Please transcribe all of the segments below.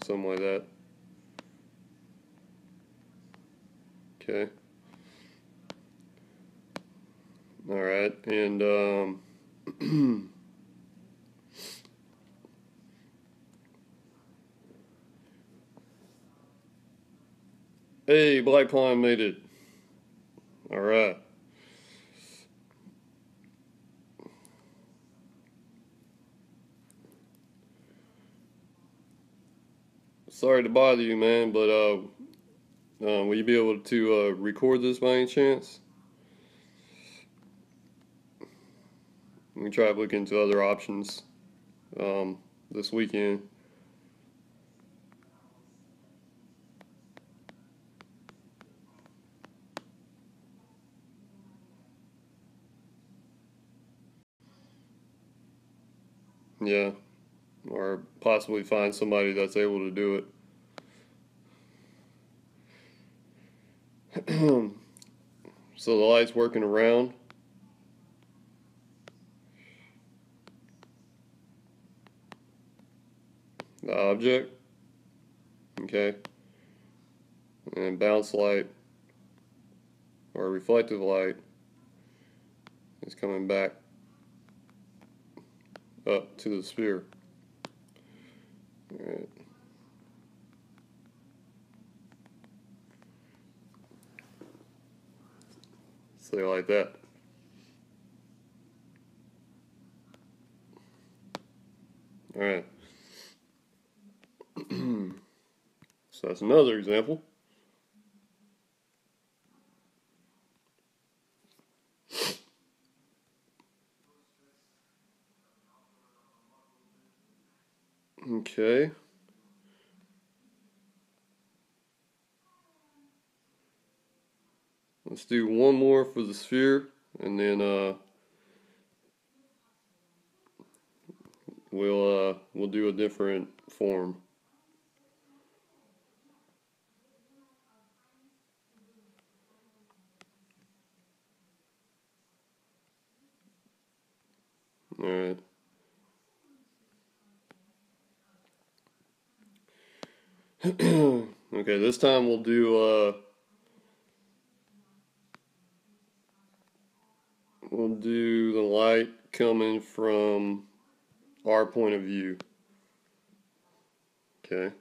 something like that. Okay. All right, and hey, Black Pine made it. All right. Sorry to bother you, man, but will you be able to record this by any chance? We can try to look into other options this weekend. Yeah, or possibly find somebody that's able to do it. So the light's working around. The object. Okay. And bounce light or reflective light is coming back up to the sphere. Alright. Say it like that. Alright. So that's another example. Okay. Let's do one more for the sphere, and then we'll do a different form. All right. Okay, this time we'll do the light coming from our point of view. Okay.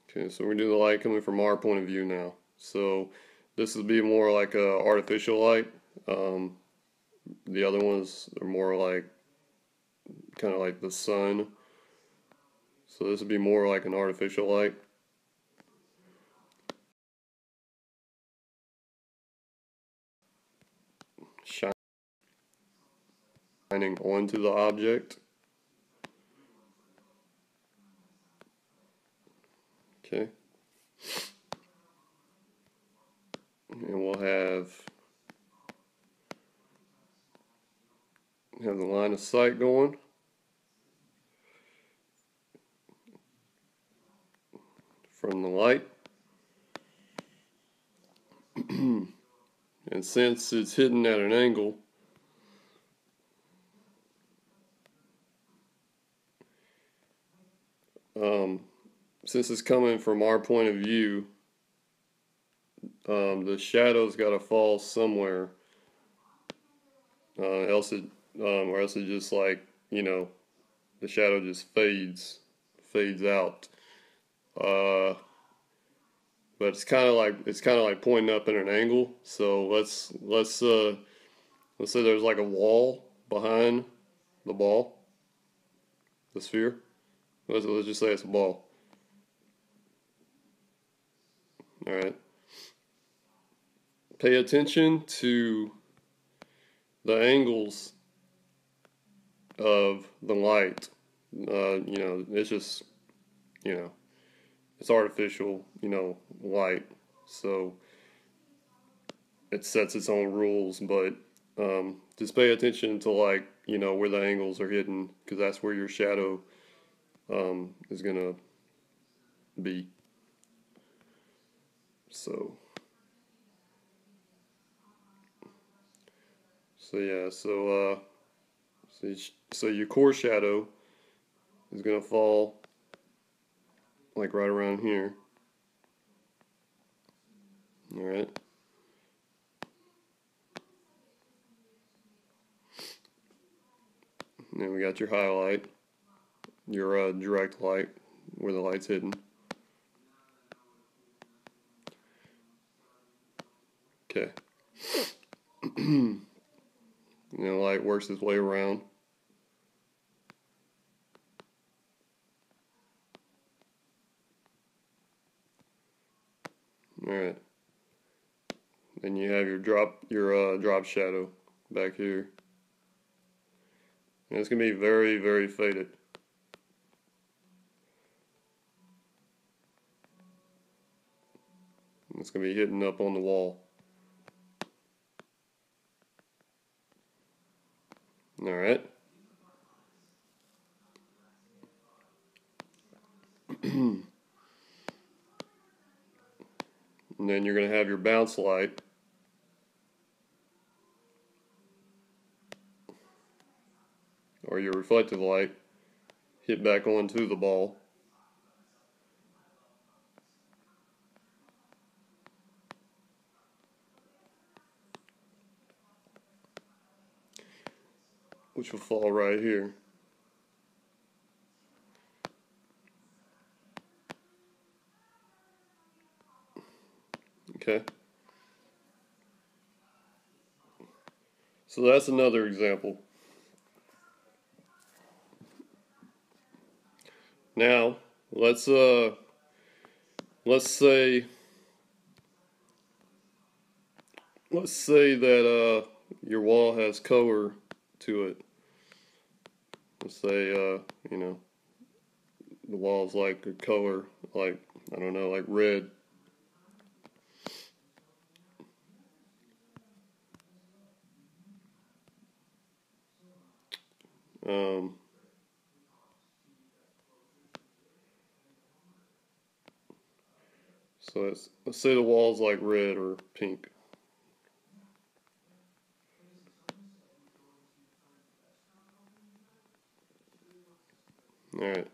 Okay, so we're doing the light coming from our point of view now. So this would be more like a artificial light. The other ones are more like kind of like the sun. So this would be more like an artificial light. Shining onto the object. Okay. And we'll have the line of sight going. From the light. And since it's hidden at an angle, since it's coming from our point of view, the shadow's got to fall somewhere, or else it just like, you know, the shadow just fades out. But it's kind of like pointing up at an angle. So let's say there's like a wall behind the ball, the sphere. Let's just say it's a ball. All right. Pay attention to the angles of the light. You know, it's just, you know, it's artificial, you know, light. So it sets its own rules, but just pay attention to, like, you know, where the angles are hidden, because that's where your shadow is gonna be. So yeah, so your core shadow is gonna fall like right around here. All right. And then we got your highlight, your direct light, where the light's hidden. Okay. And the light works its way around. All right. Then you have your drop shadow back here. And it's gonna be very, very faded. It's gonna be hitting up on the wall. All right. And then you're gonna have your bounce light. Or your reflective light hit back onto the ball. Which will fall right here. Okay. So that's another example. Now, let's say that your wall has color to it. Let's say you know, the wall's like a color, like, I don't know, like red. Um, so let's say the wall's like red or pink. All right.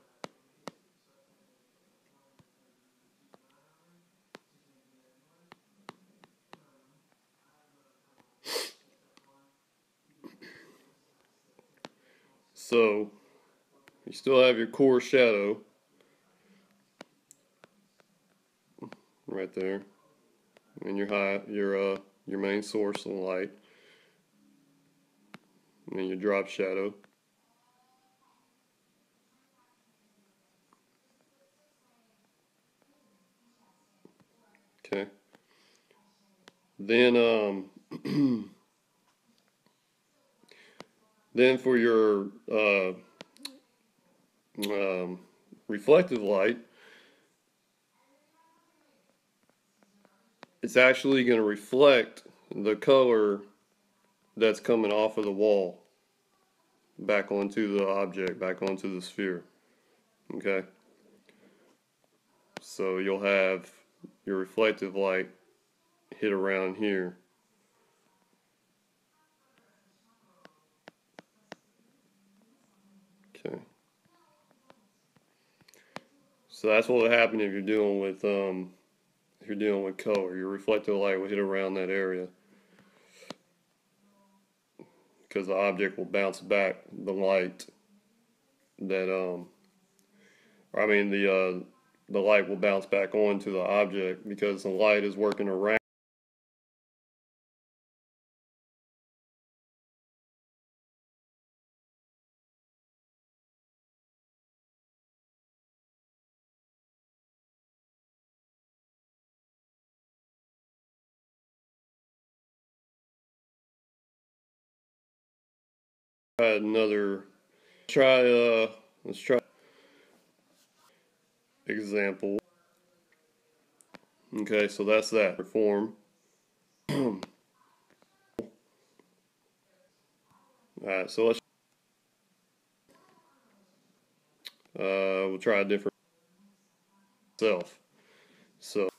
So you still have your core shadow right there, and your main source of light, and then your drop shadow. Okay. Then then for your um, reflective light, it's actually going to reflect the color that's coming off of the wall back onto the object, back onto the sphere. Okay? So you'll have your reflective light hit around here. Okay. So that's what will happen if you're dealing with color. Your reflective light will hit around that area because the object will bounce back the light that the light will bounce back onto the object because the light is working around another let's try example. Okay, so that's that form. Alright, so we'll try a different self. So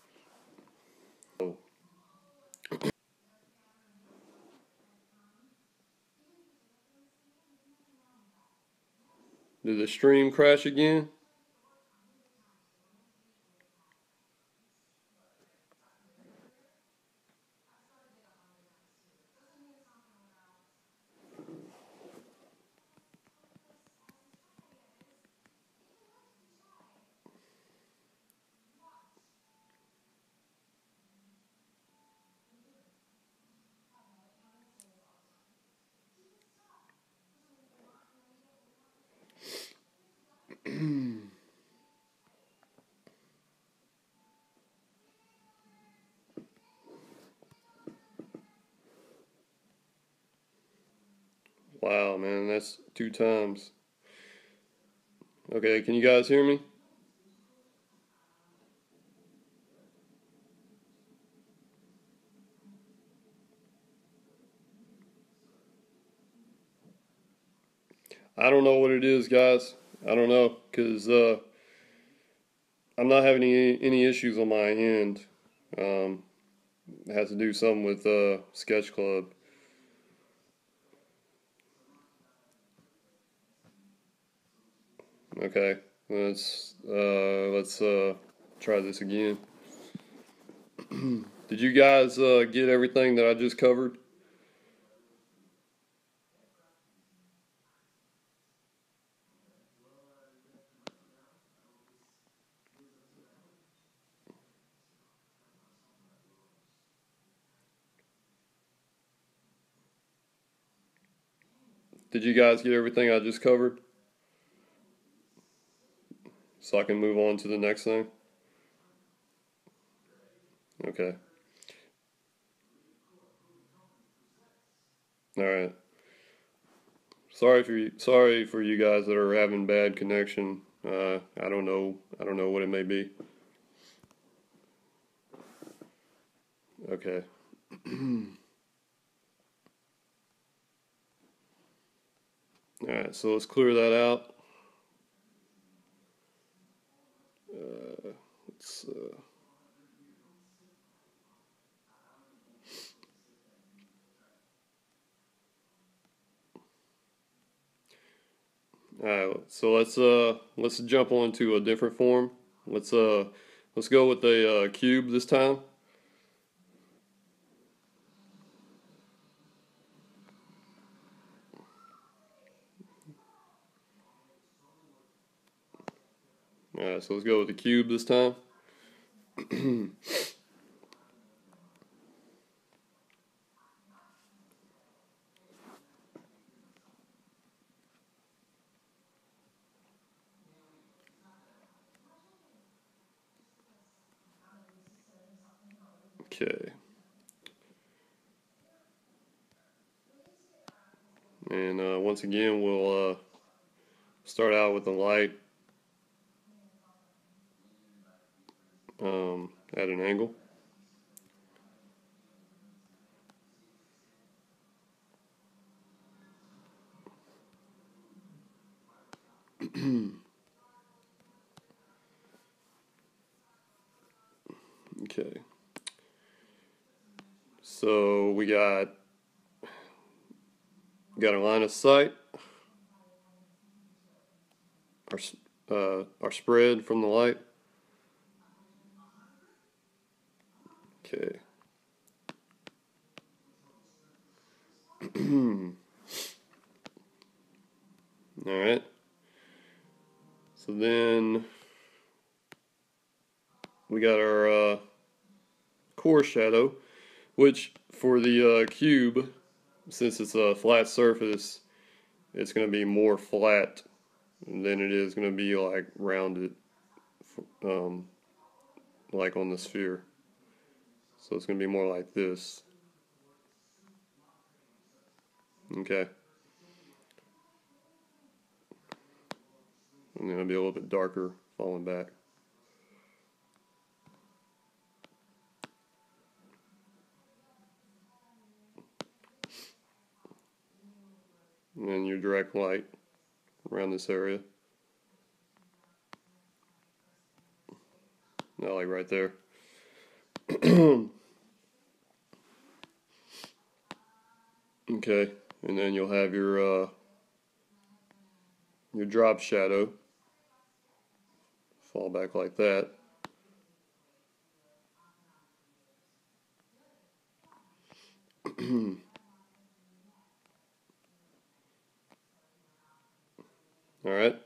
Did the stream crash again? Wow, man, that's 2 times. Okay, can you guys hear me? I don't know what it is, guys. I don't know, because I'm not having any issues on my end. It has to do something with Sketch Club. Okay, let's try this again. Did you guys get everything that I just covered? Did you guys get everything I just covered? So I can move on to the next thing? Okay. All right. Sorry for you guys that are having bad connection. I don't know what it may be. Okay. All right. So let's clear that out. Let's. All right. So let's jump on to a different form. Let's go with the cube this time. All right. So let's go with the cube this time. Okay. And once again, we'll start out with the light at an angle. Okay. So we got a line of sight, our spread from the light. Okay. All right. So then we got our core shadow, which for the cube, since it's a flat surface, it's going to be more flat than it is going to be like rounded, like on the sphere. So it's going to be more like this. Okay. And then it'll be a little bit darker falling back. And then your direct light around this area. Not like right there. Okay, and then you'll have your your drop shadow. Fall back like that. Alright.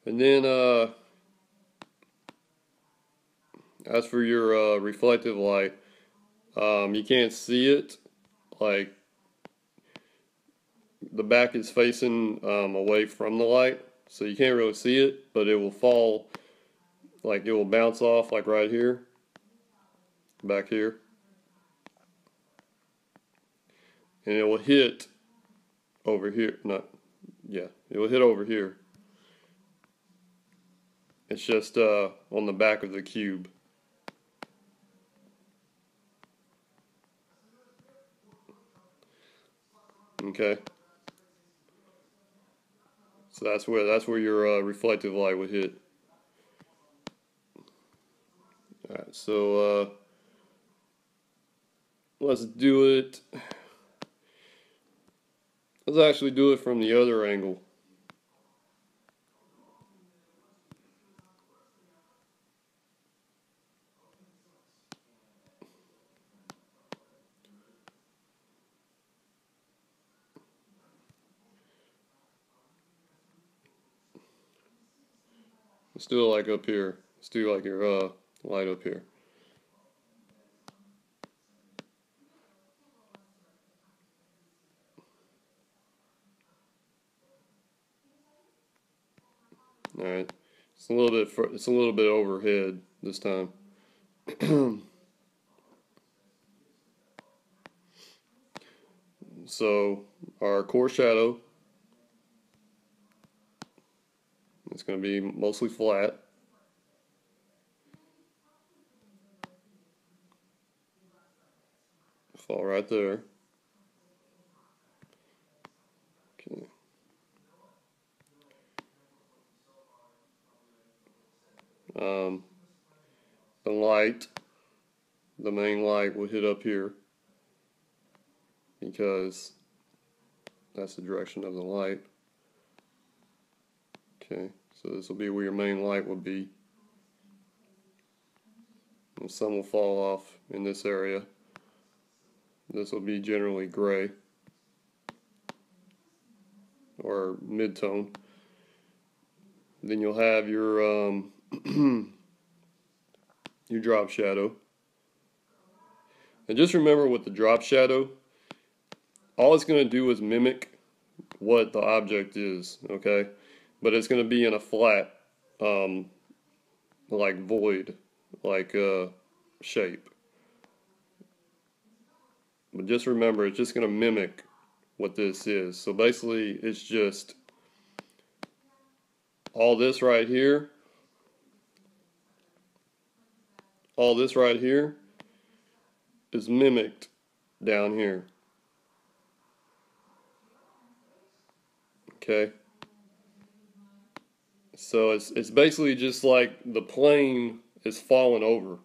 And then as for your reflective light, you can't see it. Like, the back is facing away from the light, so you can't really see it, but it will fall, like it will bounce off like right here, back here, and it will hit over here. It will hit over here. It's just on the back of the cube. Okay. So that's where your reflective light would hit. All right. So let's do it. Let's actually do it from the other angle. Let's do it like up here. Let's do like your light up here. All right. It's a little bit overhead this time. So our core shadow, it's going to be mostly flat. Fall right there. Okay. The light, the main light will hit up here because that's the direction of the light. Okay, so this will be where your main light will be. And some will fall off in this area. This will be generally gray or mid-tone. Then you'll have your your drop shadow. And just remember, with the drop shadow, all it's going to do is mimic what the object is, okay? But it's going to be in a flat, like void, like shape. But just remember, it's just going to mimic what this is. So basically, it's just all this right here, is mimicked down here. Okay? So it's basically just like the plane is falling over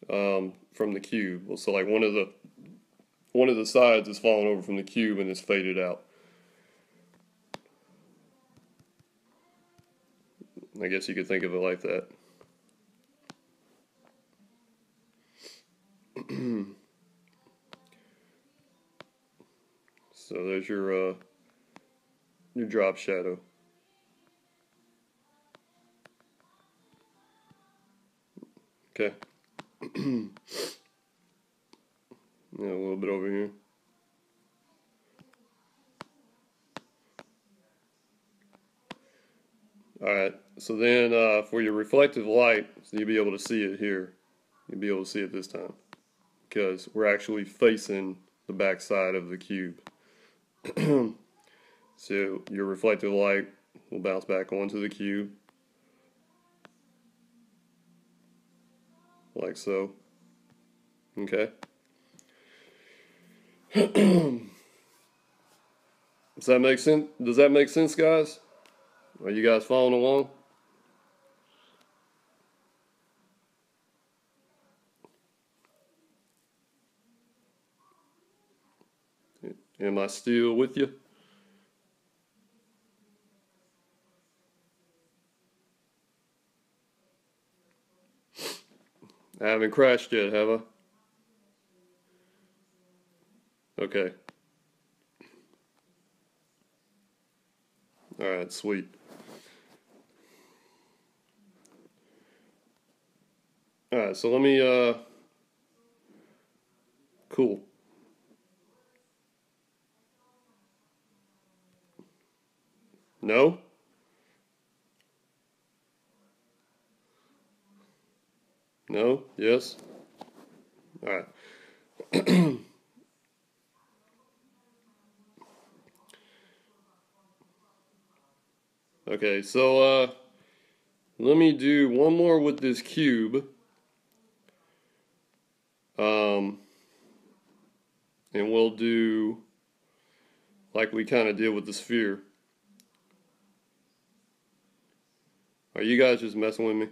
from the cube. So like one of the sides is falling over from the cube and it's faded out. I guess you could think of it like that. So there's your drop shadow. Okay. Yeah, a little bit over here. Alright, so then for your reflective light, so you'll be able to see it here. You'll be able to see it this time, because we're actually facing the back side of the cube. So your reflective light will bounce back onto the cube, like so. Okay. Does that make sense? Does that make sense, guys? Are you guys following along? Am I still with you? I haven't crashed yet, have I? Okay. Alright, sweet. Alright, so let me, cool. No? No? Yes? Alright. Okay, so, let me do one more with this cube. And we'll do like we kind of did with the sphere. Are you guys just messing with me?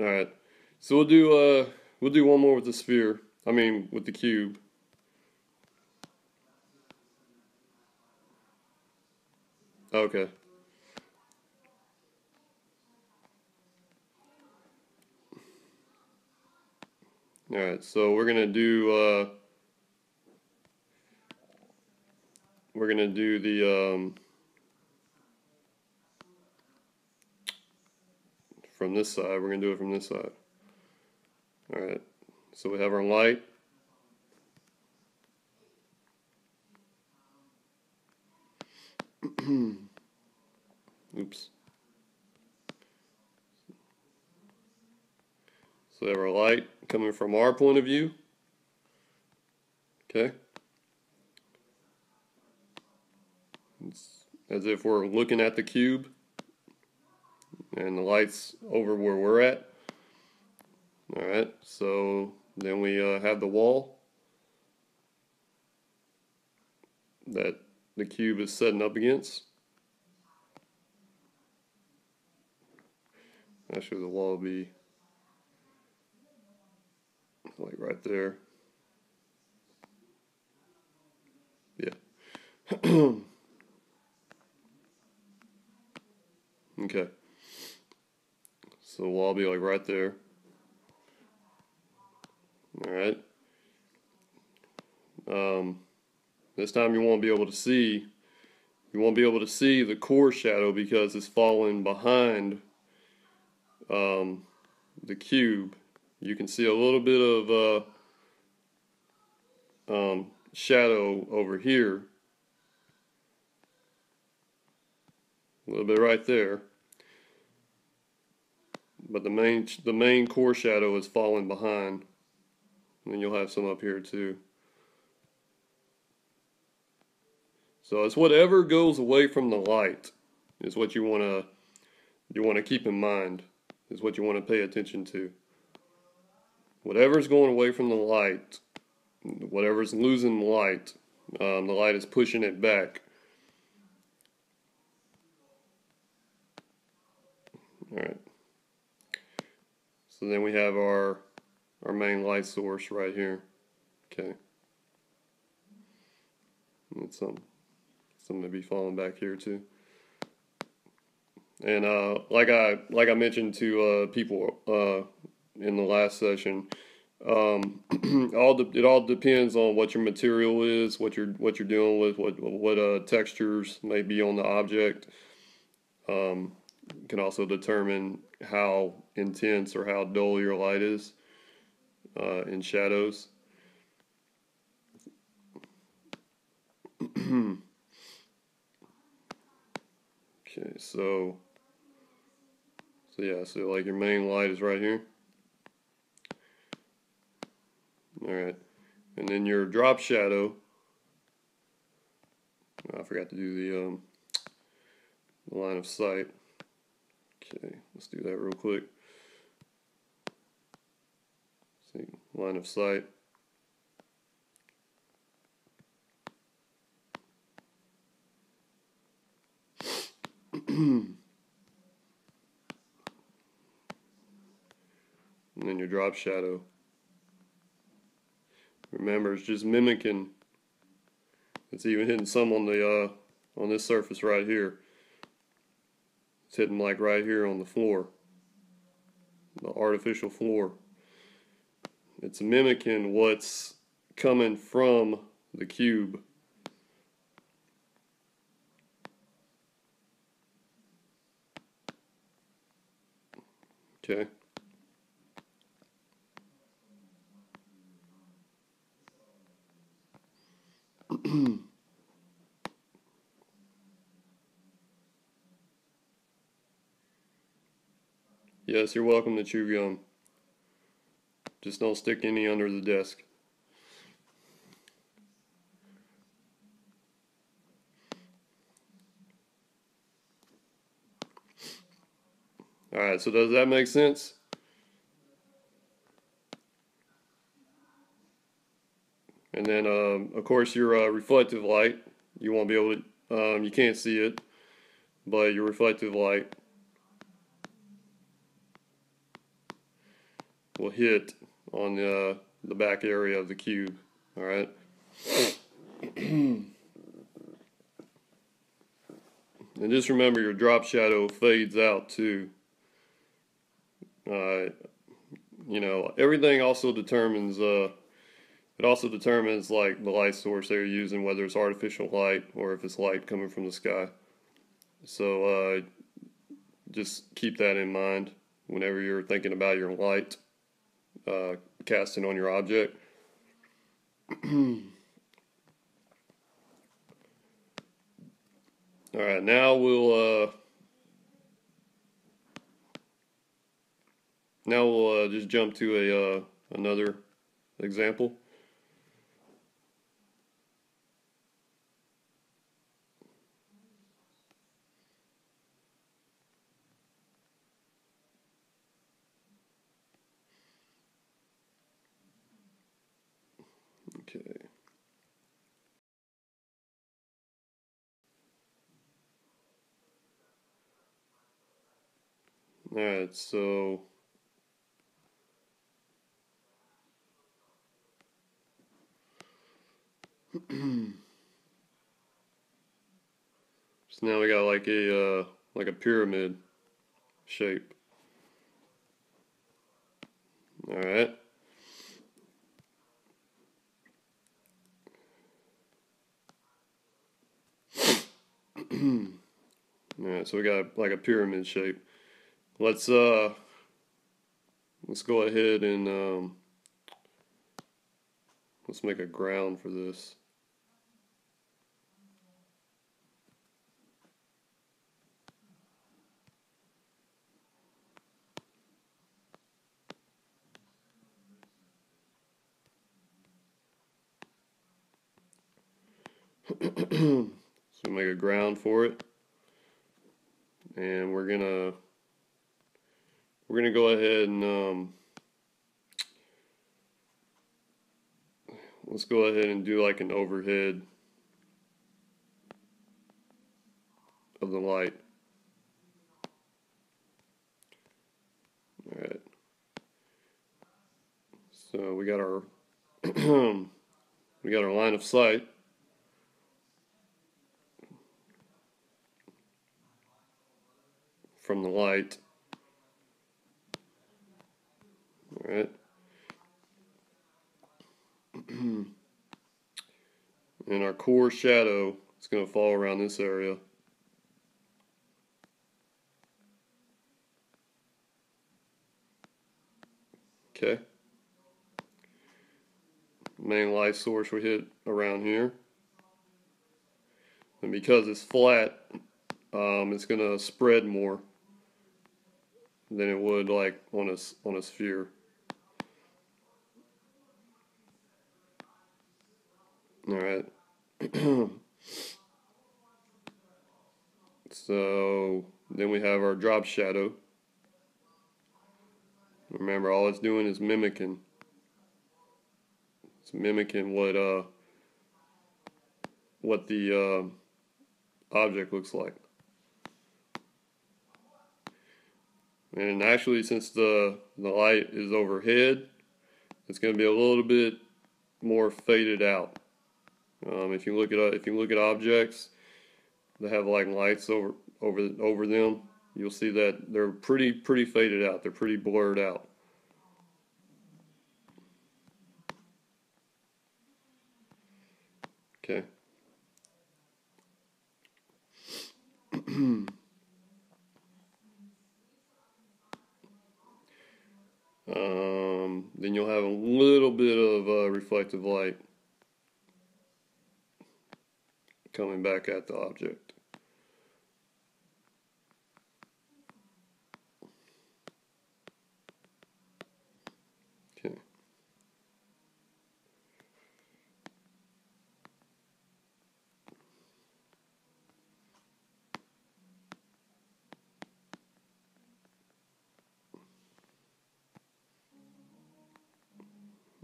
Alright. So we'll do one more with the sphere. I mean with the cube. Okay. Alright, so we're gonna do the from this side. We're gonna do it from this side. Alright. So we have our light. Oops. So we have our light coming from our point of view. Okay. It's as if we're looking at the cube and the light's over where we're at. Alright, so then we have the wall that the cube is setting up against. Actually, the wall will be like right there. Yeah. Okay. So the wall will be like right there. Alright. This time you won't be able to see the core shadow because it's falling behind the cube. You can see a little bit of shadow over here, a little bit right there, but the main core shadow is falling behind, and then you'll have some up here too. So it's whatever goes away from the light is what you want to keep in mind, is what you want to pay attention to. Whatever's going away from the light, whatever's losing light, the light is pushing it back. Alright. So then we have our main light source right here. Okay. That's something to be falling back here too. And like I mentioned to people in the last session, it all depends on what your material is, what you're dealing with, what textures may be on the object. Can also determine how intense or how dull your light is in shadows. Okay, so yeah, so like your main light is right here. Alright, and then your drop shadow, I forgot to do the line of sight. Okay, let's do that real quick. See, line of sight. And then your drop shadow. Remember, it's just mimicking. It's even hitting some on the on this surface right here. It's hitting like right here on the floor, the artificial floor. It's mimicking what's coming from the cube. Okay. Yes, you're welcome to chew gum. Just don't stick any under the desk. Alright, so does that make sense? And then, of course, your reflective light, you won't be able to, you can't see it, but your reflective light will hit on the back area of the cube. Alright? And just remember, your drop shadow fades out too. You know, everything also determines, it also determines like the light source they're using, whether it's artificial light or if it's light coming from the sky. So just keep that in mind whenever you're thinking about your light casting on your object. All right, now we'll just jump to a another example. Okay. All right, so so now we got like a pyramid shape. All right. All right, so we got like a pyramid shape. Let's go ahead and let's make a ground for this. So make a ground for it, and we're gonna go ahead and let's go ahead and do like an overhead of the light. All right. So we got our we got our line of sight. From the light. All right. And our core shadow is going to fall around this area. Okay. Main light source we hit around here. And because it's flat, it's going to spread more than it would like on a sphere. All right. So then we have our drop shadow. Remember, all it's doing is mimicking. It's mimicking what the object looks like. And actually, since the light is overhead, it's going to be a little bit more faded out. If you look at objects that have like lights over them, you'll see that they're pretty faded out. They're pretty blurred out. Okay. Then you'll have a little bit of reflective light coming back at the object. Okay.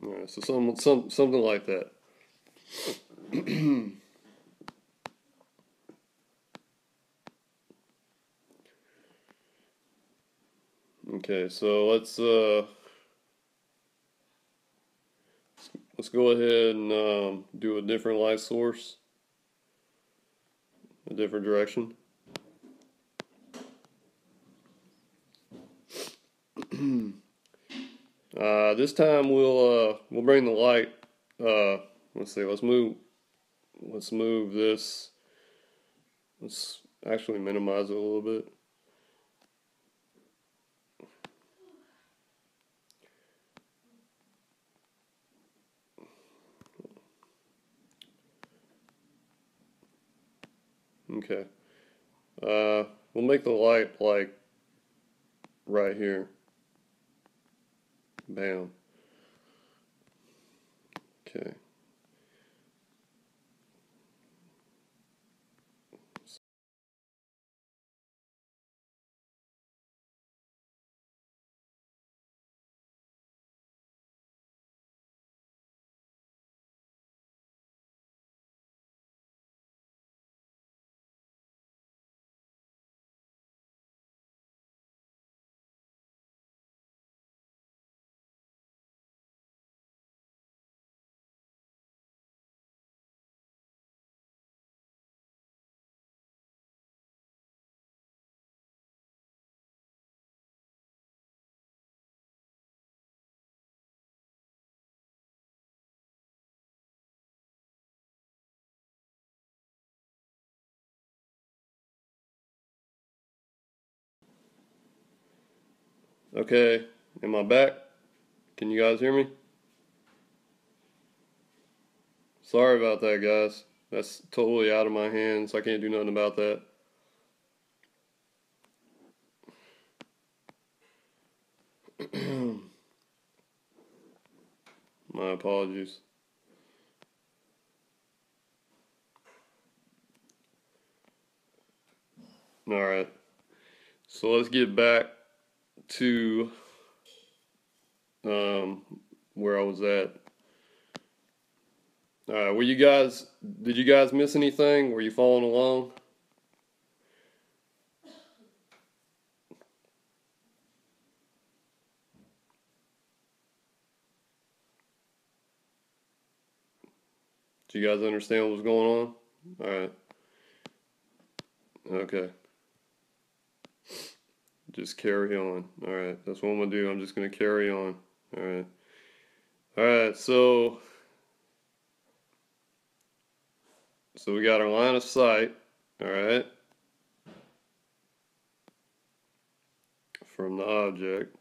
All right, so something like that. Okay, so let's go ahead and do a different light source, a different direction. This time we'll bring the light. Let's see. Let's move this. Let's actually minimize it a little bit. Okay. We'll make the light like right here. Bam. Okay. Okay. Am I back? Can you guys hear me? Sorry about that, guys. That's totally out of my hands. I can't do nothing about that. My apologies. All right. So let's get back to where I was at. All right. Did you guys miss anything? Were you following along? Do you guys understand what was going on? All right. Okay. Just carry on. All right. That's what I'm going to do. I'm just going to carry on. All right. All right. So we got our line of sight. All right. From the object.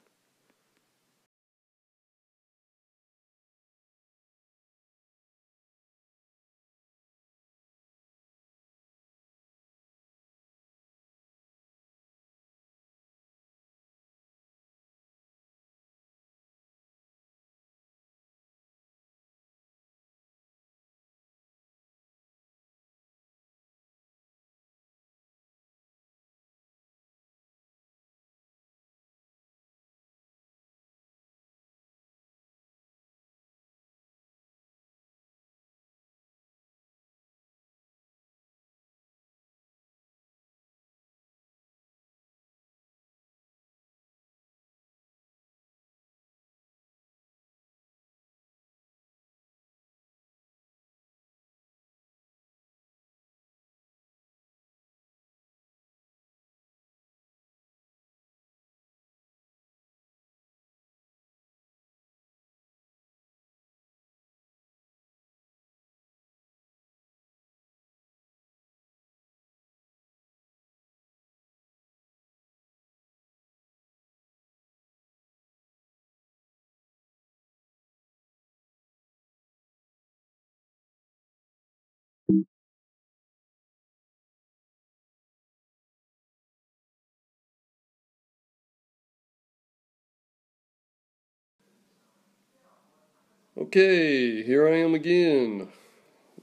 Okay, here I am again.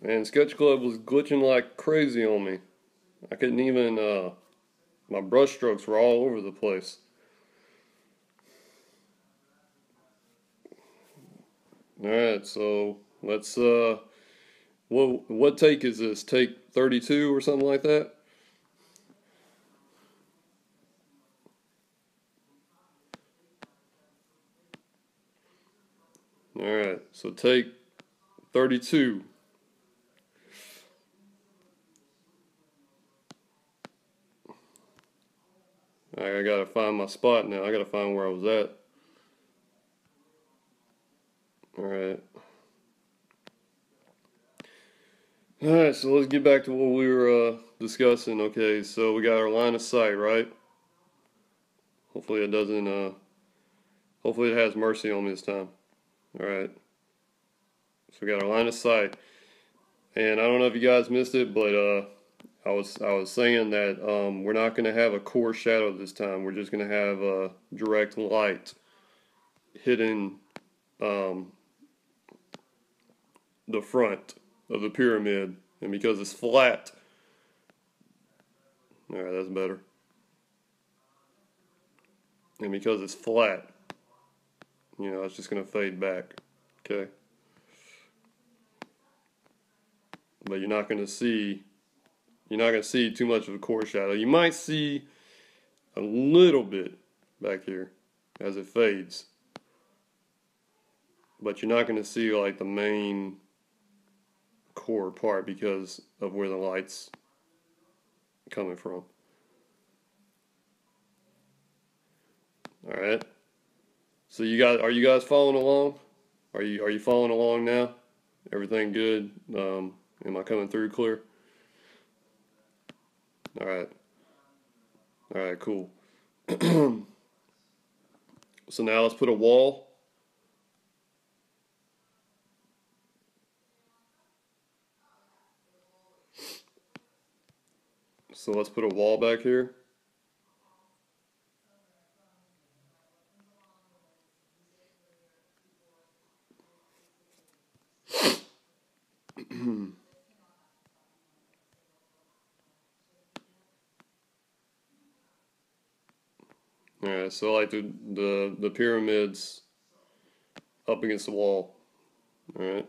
Man, Sketch Club was glitching like crazy on me. I couldn't even, my brush strokes were all over the place. Alright, so let's, what take is this? Take 32 or something like that? Alright, so take 32. I gotta find my spot now. I gotta find where I was at. Alright. Alright, so let's get back to what we were discussing. Okay, so we got our line of sight, right? Hopefully it doesn't, hopefully it has mercy on me this time. Alright. So we got our line of sight. And I don't know if you guys missed it, but I was saying that we're not going to have a core shadow this time. We're just going to have a direct light hitting the front of the pyramid. And because it's flat, alright, that's better. And because it's flat, you know, it's just going to fade back. Okay? But you're not going to see too much of a core shadow. You might see a little bit back here as it fades. But you're not going to see like the main core part because of where the light's coming from. Alright. So are you guys following along? Are you following along now? Everything good? Am I coming through clear? Alright. Alright, cool. So now let's put a wall. So let's put a wall back here. Alright, so like the pyramids up against the wall. Alright.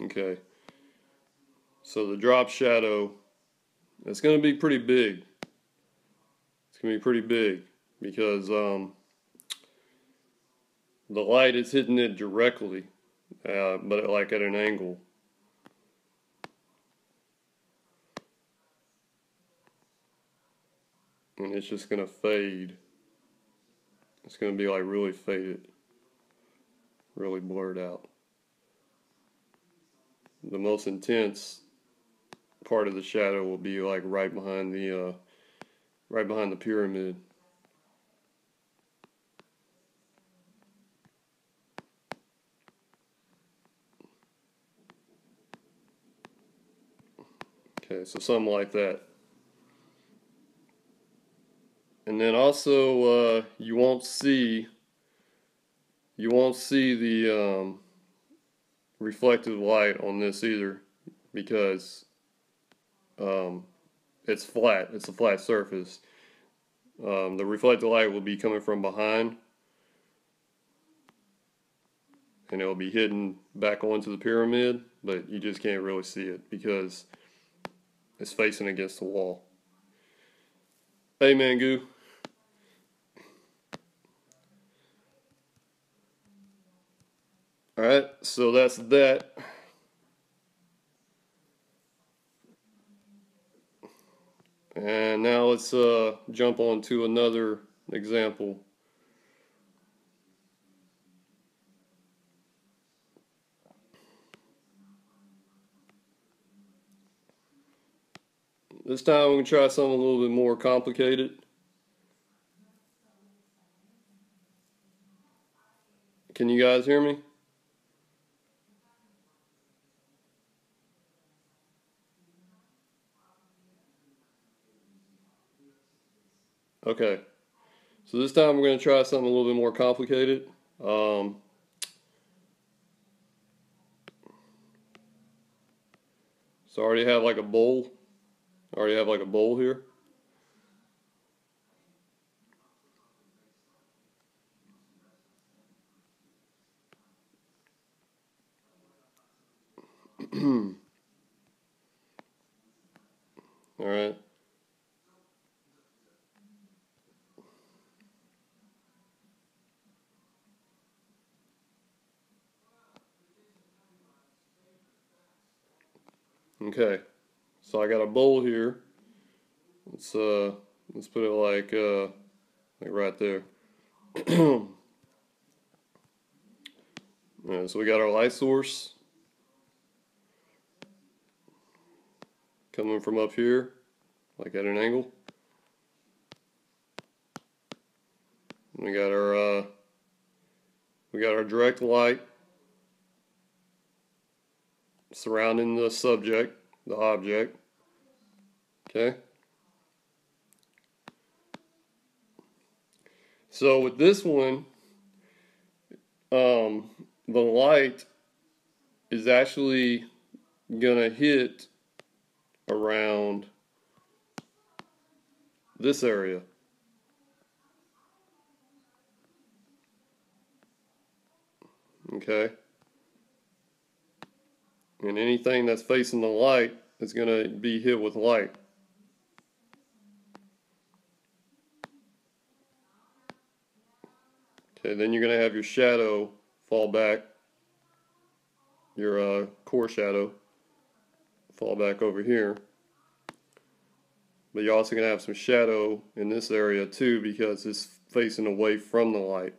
Okay. So the drop shadow, it's going to be pretty big. It's going to be pretty big because the light is hitting it directly, but like at an angle. And it's just going to fade. It's going to be like really faded, really blurred out. The most intense part of the shadow will be like right behind the pyramid. Okay, so something like that. And then also you won't see the reflective light on this either because it's flat. It's a flat surface. The reflected light will be coming from behind, and it will be hitting back onto the pyramid, but you just can't really see it because it's facing against the wall. Hey, Mangu. Alright, so that's that. And now let's jump on to another example. This time we're going to try something a little bit more complicated. Can you guys hear me? Okay, so this time we're going to try something a little bit more complicated. So I already have like a bowl. I already have like a bowl here. All right. Okay. So I got a bowl here. Let's put it like right there. All right, so we got our light source coming from up here, like at an angle. We got our direct light surrounding the subject, the object. Okay. So with this one, the light is actually gonna hit around this area. Okay. And anything that's facing the light is gonna be hit with light. Okay, then you're gonna have your shadow fall back, your core shadow fall back over here. But you're also going to have some shadow in this area too because it's facing away from the light.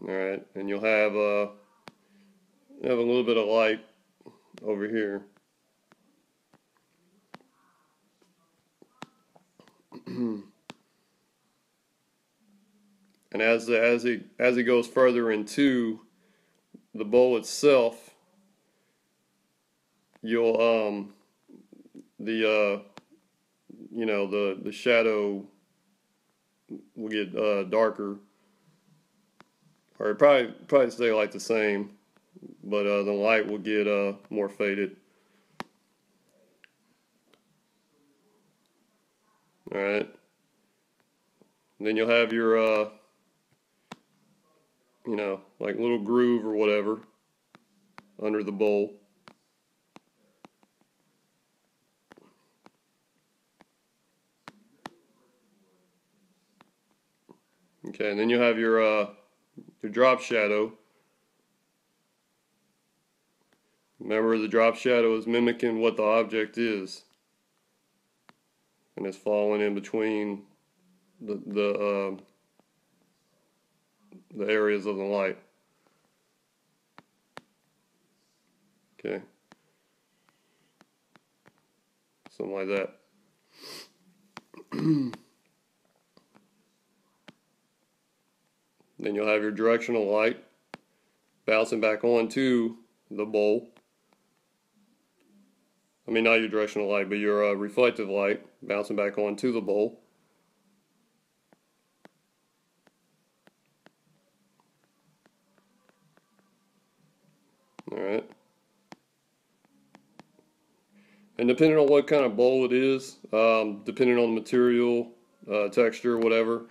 Alright, and you'll have a little bit of light over here. And as it goes further into the bowl itself, you'll the shadow will get darker, or probably stay like the same, but the light will get more faded. All right. Then you'll have your like little groove or whatever under the bowl. Okay, and then you'll have your drop shadow. Remember, the drop shadow is mimicking what the object is, and it's falling in between the areas of the light. Okay, something like that. Then you'll have your directional light bouncing back onto the bowl. I mean, not your directional light, but your reflective light bouncing back onto the bowl. Alright. And depending on what kind of bowl it is, depending on the material, texture, whatever,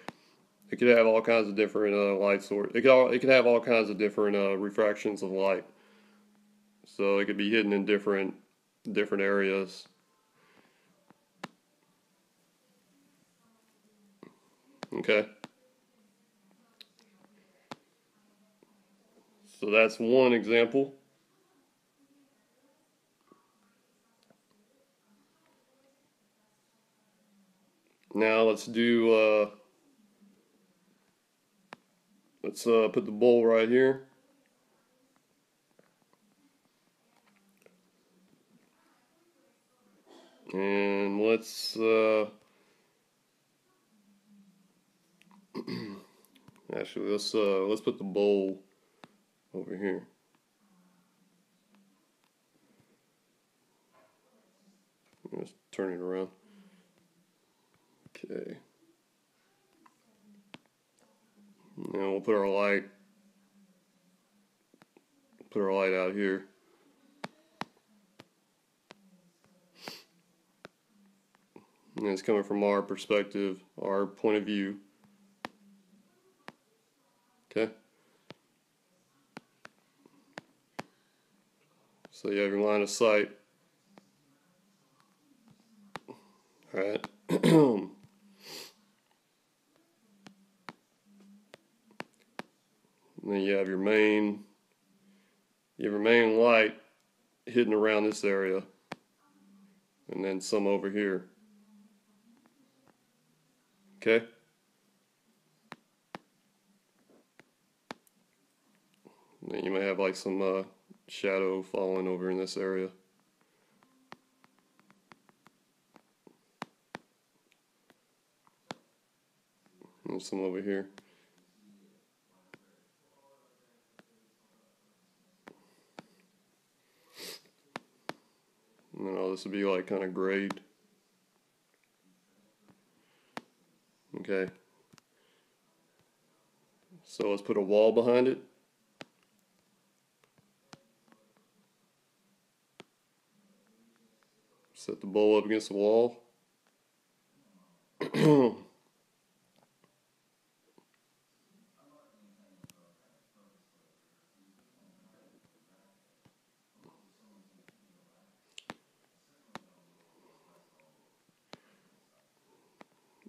it could have all kinds of different light source. It could have all kinds of different refractions of light. So it could be hidden in different areas. Okay. So that's one example. Now let's do let's put the bowl right here. And let's actually let's put the bowl over here. Just turn it around. Okay. Now we'll put our light out here. And it's coming from our perspective, our point of view. Okay. So you have your line of sight. Alright. And then you have your main light hidden around this area. And then some over here. Okay? And then you may have like some shadow falling over in this area. And some over here. And then all this would be like kind of grayed. Okay. So let's put a wall behind it. Set the bowl up against the wall.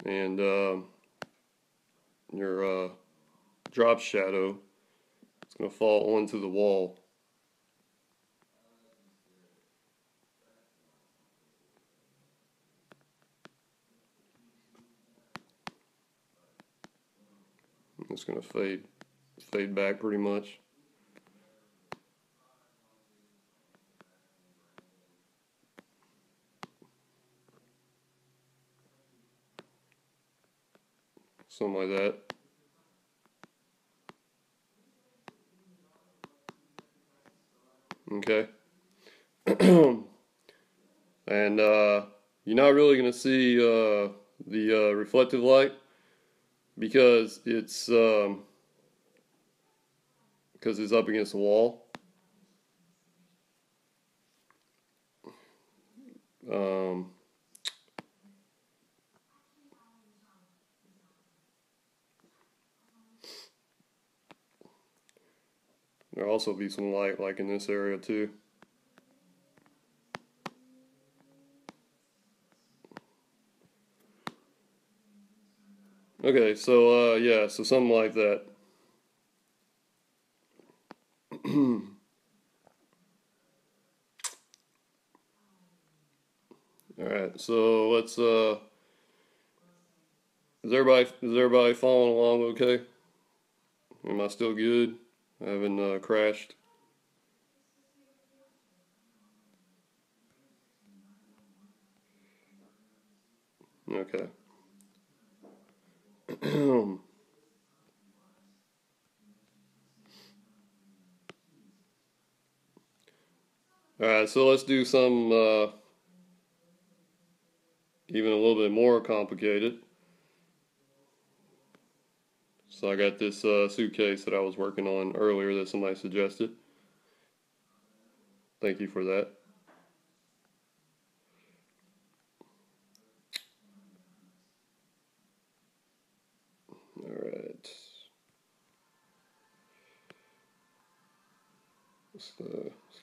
And your drop shadow is going to fall onto the wall. It's going to fade back pretty much. Something like that. Okay. And you're not really going to see the reflective light because it's up against the wall. There'll also be some light like in this area too. Okay, so yeah, so something like that. Alright, so let's is everybody following along okay? Am I still good? I haven't crashed. Okay. Alright, so let's do some even a little bit more complicated. So I got this suitcase that I was working on earlier that somebody suggested. Thank you for that. Alright. Let's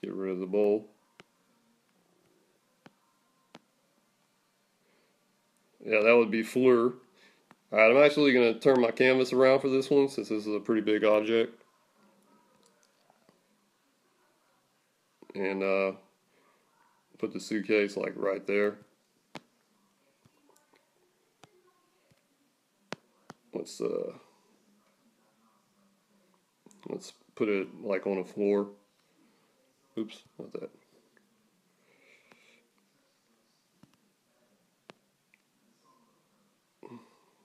get rid of the bowl. Yeah, that would be Fleur. Alright, I'm actually going to turn my canvas around for this one since this is a pretty big object. And put the suitcase like right there. Let's put it like on the floor. Oops, not that.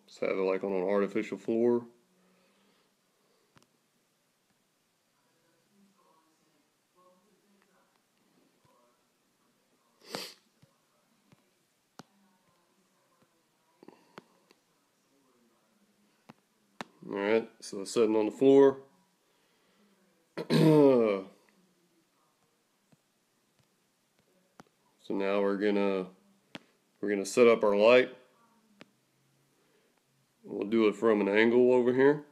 Just have it like on an artificial floor. Alright, so it's sitting on the floor. So now we're gonna set up our light. We'll do it from an angle over here.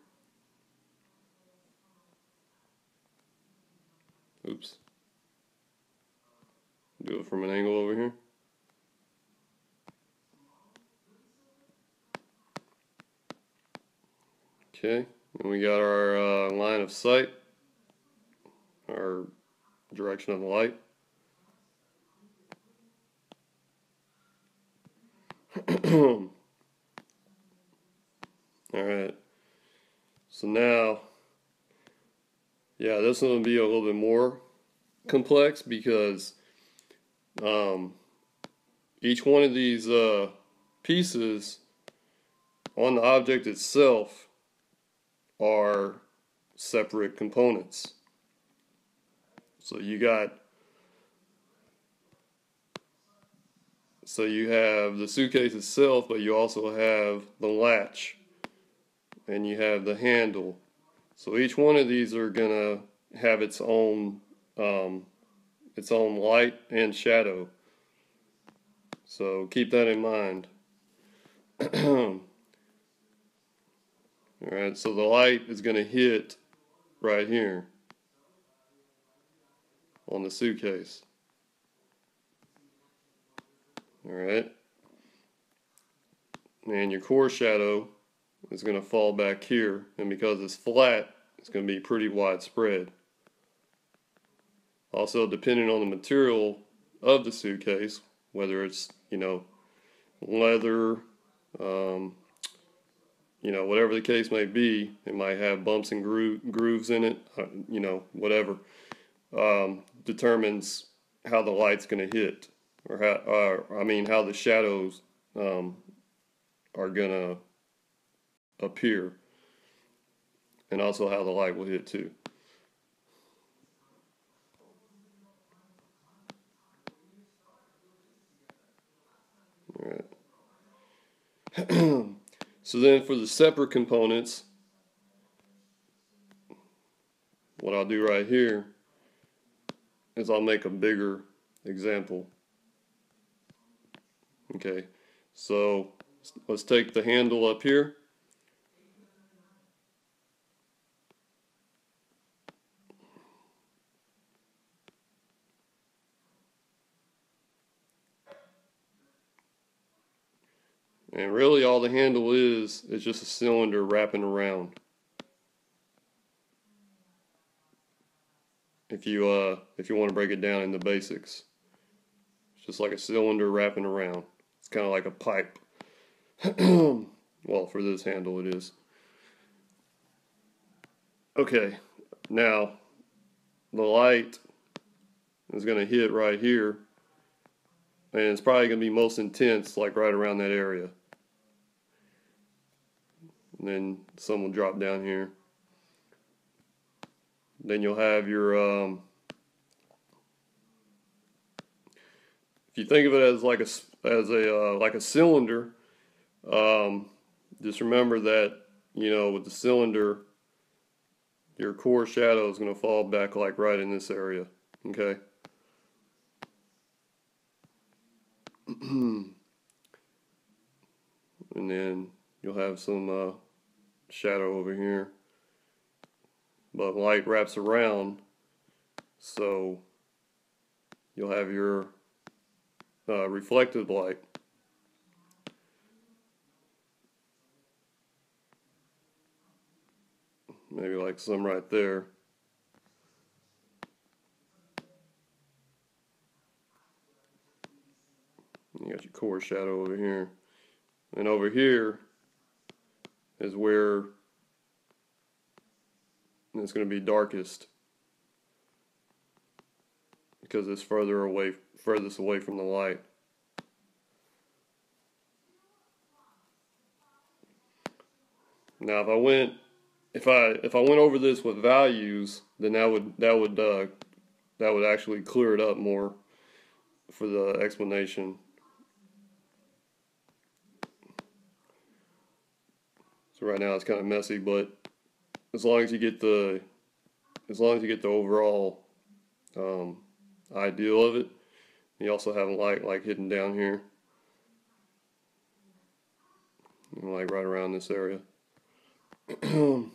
Oops. Do it from an angle over here. Okay, and we got our line of sight, our direction of the light. Alright, so now, yeah, this one will be a little bit more complex because each one of these pieces on the object itself are separate components. So you have the suitcase itself, but you also have the latch and you have the handle. So each one of these are gonna have its own light and shadow. So keep that in mind. Alright, so the light is gonna hit right here on the suitcase. Alright. And your core shadow is going to fall back here, and because it's flat, it's going to be pretty widespread. Also, depending on the material of the suitcase, whether it's, leather, whatever the case may be, it might have bumps and grooves in it, whatever, determines how the light's going to hit, or how the shadows are going to appear, and also how the light will hit too. All right. So then for the separate components, what I'll do right here is I'll make a bigger example. Okay, so let's take the handle up here. And really all the handle is just a cylinder wrapping around. If you want to break it down in the basics. It's just like a cylinder wrapping around. It's kind of like a pipe. Well, for this handle it is. Okay, now the light is going to hit right here, and it's probably going to be most intense like right around that area. And then some will drop down here. Then you'll have your if you think of it as like a cylinder, just remember that with the cylinder, your core shadow is going to fall back like right in this area. Okay. And then you'll have some shadow over here, but light wraps around, so you'll have your reflected light. Maybe like some right there. You got your core shadow over here. And over here is where it's going to be darkest, because it's furthest away from the light. Now if I went over this with values, then that would actually clear it up more for the explanation. So right now it's kind of messy, but as long as you get the overall ideal of it, you also have a light like hidden down here, like right around this area. So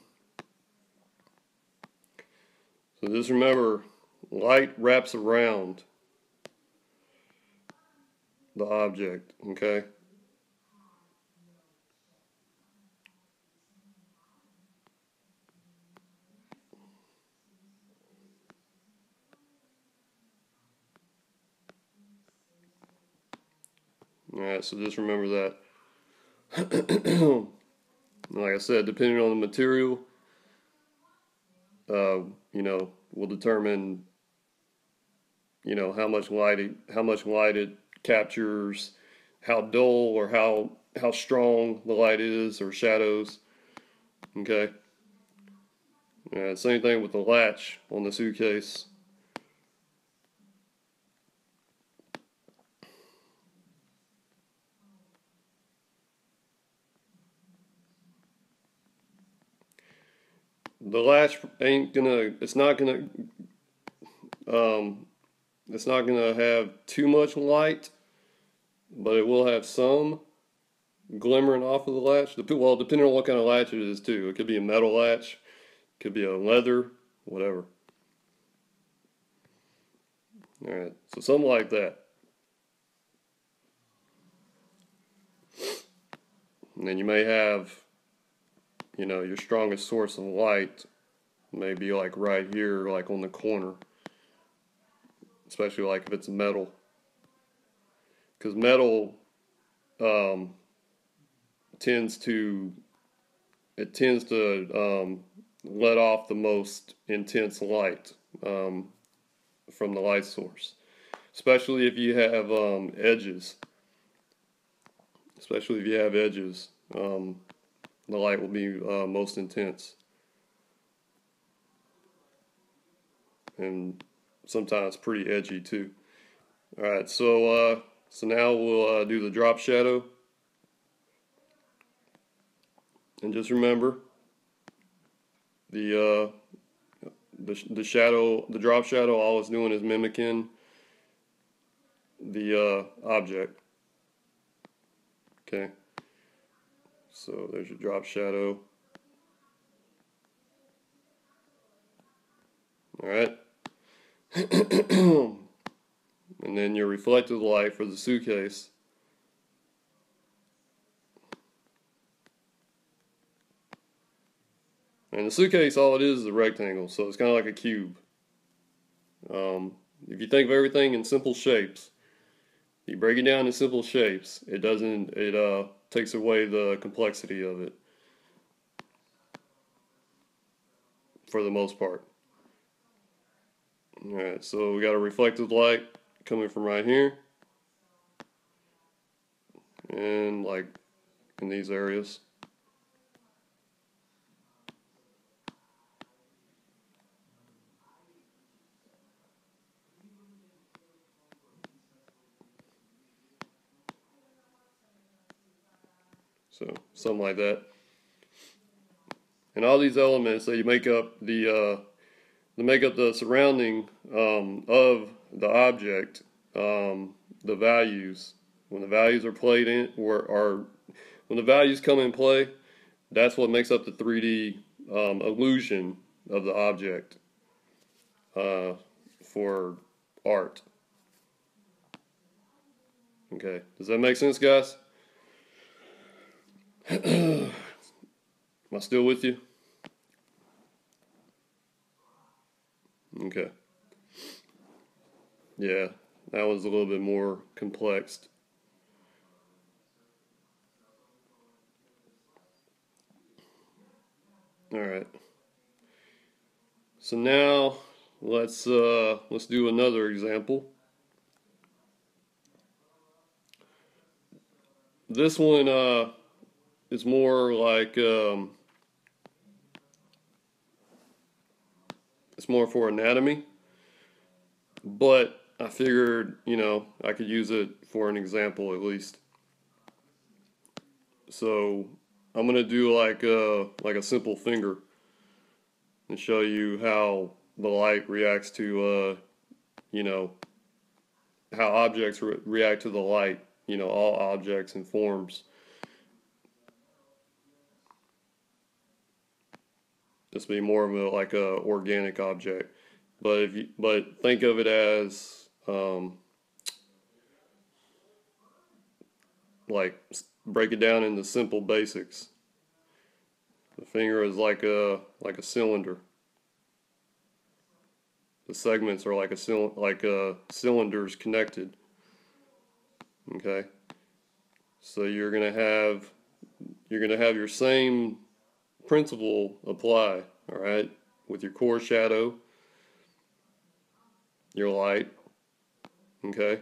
just remember, light wraps around the object, okay? Alright, so just remember that. Like I said, depending on the material, will determine, how much light it captures, how dull or how strong the light is, or shadows. Okay. Same thing with the latch on the suitcase. The latch it's not gonna have too much light, but it will have some glimmering off of the latch. Well, depending on what kind of latch it is too. It could be a metal latch, could be a leather, whatever. Alright, so something like that. And then you may have, your strongest source of light may be like right here, like on the corner. Especially like if it's metal. Because metal tends to let off the most intense light from the light source, especially if you have edges. The light will be most intense, and sometimes pretty edgy too. All right, so now we'll do the drop shadow. And just remember, the drop shadow, all it's doing is mimicking the object. Okay. So there's your drop shadow. All right. And then your reflected light for the suitcase. And the suitcase, all it is a rectangle, so it's kind of like a cube. If you think of everything in simple shapes, you break it down in simple shapes, it takes away the complexity of it, for the most part. Alright, so we got a reflected light coming from right here, and like in these areas. So something like that. And all these elements that you make up the surrounding of the object, the values. When the values are played in, when the values come in play, that's what makes up the 3D illusion of the object for art. Okay, does that make sense, guys? Am I still with you? Okay. Yeah, that was a little bit more complex. All right. So now let's do another example. This one is more like it's more for anatomy, but I figured, I could use it for an example at least. So I'm gonna do like a simple finger and show you how the light reacts to you know, how objects react to the light. You know, all objects and forms. This be more of a like a organic object, but think of it as like break it down into simple basics. The finger is like a cylinder. The segments are like cylinders connected. Okay, so you're gonna have your same principle apply. All right, with your core shadow, your light. Okay,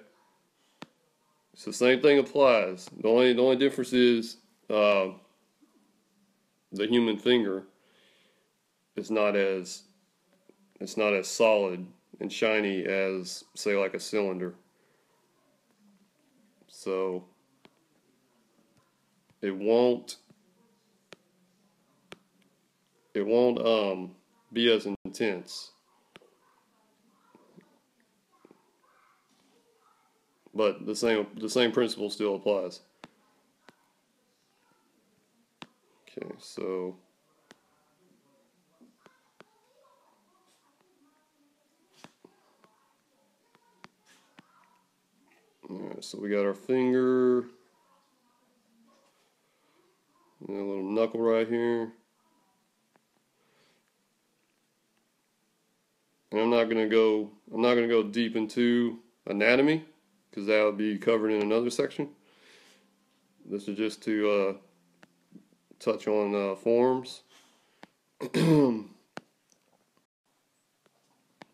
so same thing applies. The only difference is the human finger is not as solid and shiny as, say, like a cylinder. So it won't be as intense. But the same principle still applies. Okay, so alright, so we got our finger and a little knuckle right here. And I'm not gonna go deep into anatomy because that would be covered in another section. This is just to touch on forms.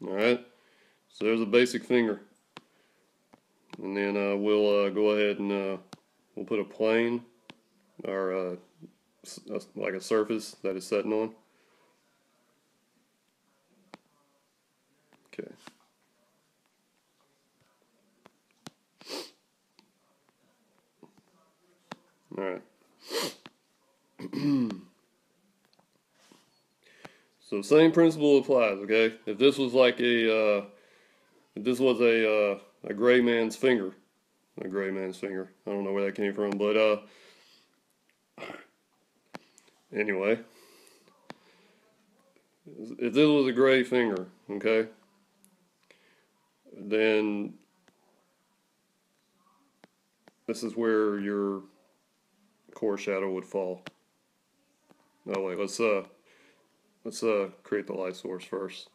Alright, so there's a basic finger. And then we'll go ahead and we'll put a plane or like a surface that it's setting on. Okay. Alright. So same principle applies, okay? If this was like a gray man's finger, I don't know where that came from, but anyway, if this was a gray finger, okay, then this is where your core shadow would fall. Oh wait, let's create the light source first.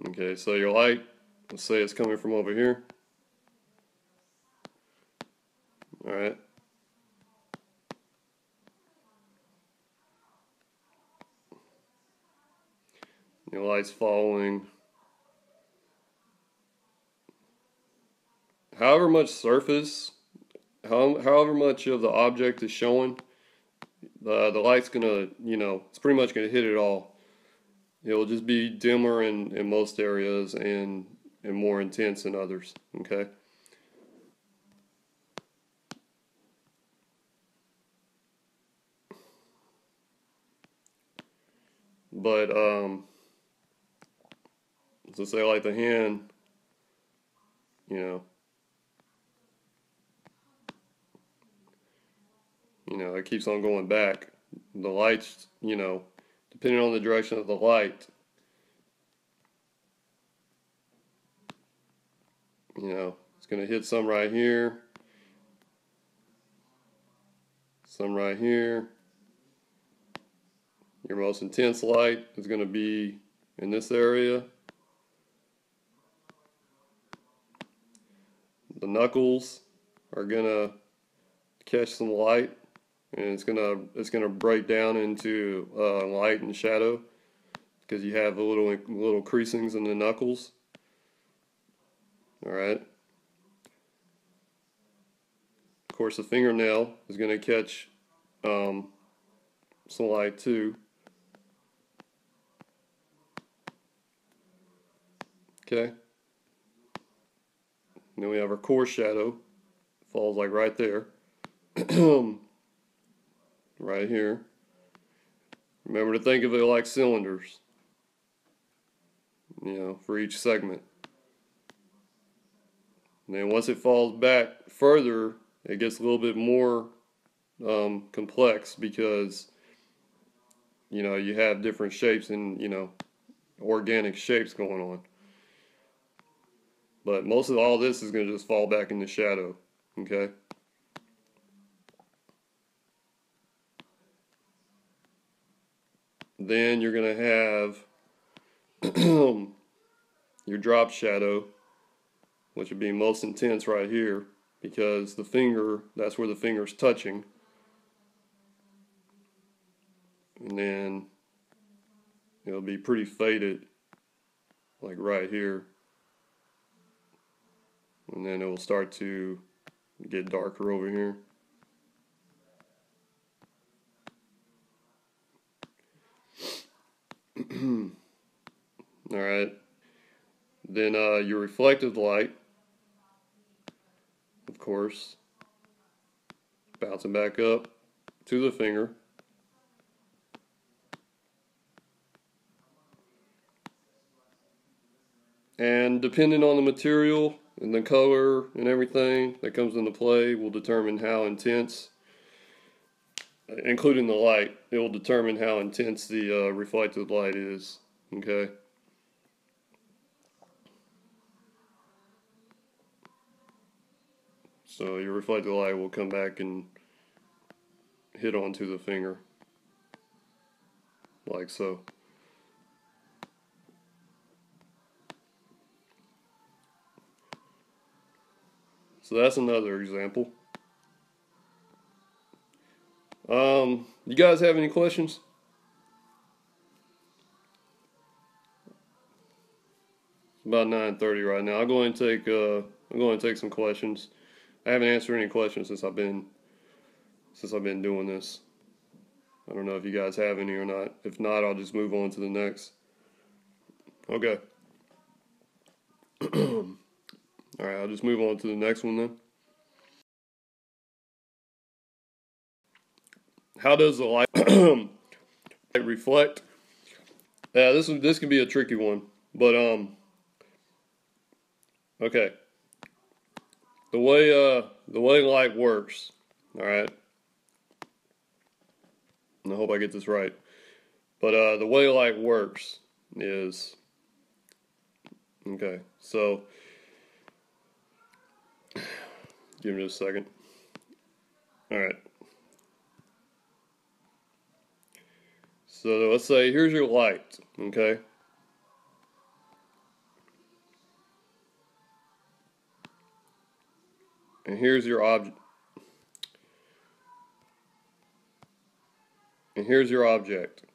Okay, so your light, let's say it's coming from over here. Alright. Your light's following however much surface, however much of the object is showing, the light's gonna, it's pretty much gonna hit it all. It'll just be dimmer in most areas and more intense in others. Okay. But so say like the hand, it keeps on going back. The lights, depending on the direction of the light, it's going to hit some right here, some right here. Your most intense light is going to be in this area. The knuckles are going to catch some light, and it's gonna break down into light and shadow because you have little creasings in the knuckles. All right. Of course, the fingernail is gonna catch some light too. Okay. And then we have our core shadow. Falls like right there. Right here. Remember to think of it like cylinders, you know, for each segment. And then once it falls back further, it gets a little bit more complex because, you know, you have different shapes and, you know, organic shapes going on. But most of all this is going to just fall back in the shadow, okay? Then you're going to have your drop shadow, which would be most intense right here because the finger, that's where the finger's touching. And then it'll be pretty faded, like right here. And then it will start to get darker over here. Alright. Then your reflected light, of course, bouncing back up to the finger. And depending on the material and the color and everything that comes into play will determine how intense, including the light, it will determine how intense the reflected light is, okay? So your reflected light will come back and hit onto the finger, like so. So that's another example. You guys have any questions? It's about 9:30 right now. I'm going to take some questions. I haven't answered any questions since I've been doing this. I don't know if you guys have any or not. If not, I'll just move on to the next. Okay. Alright, I'll just move on to the next one then. How does the light reflect? Yeah, this can be a tricky one. But okay. The way light works, alright? And I hope I get this right. But the way light works is, okay, so give me just a second. Alright. So let's say here's your light, okay? And here's your object. And here's your object.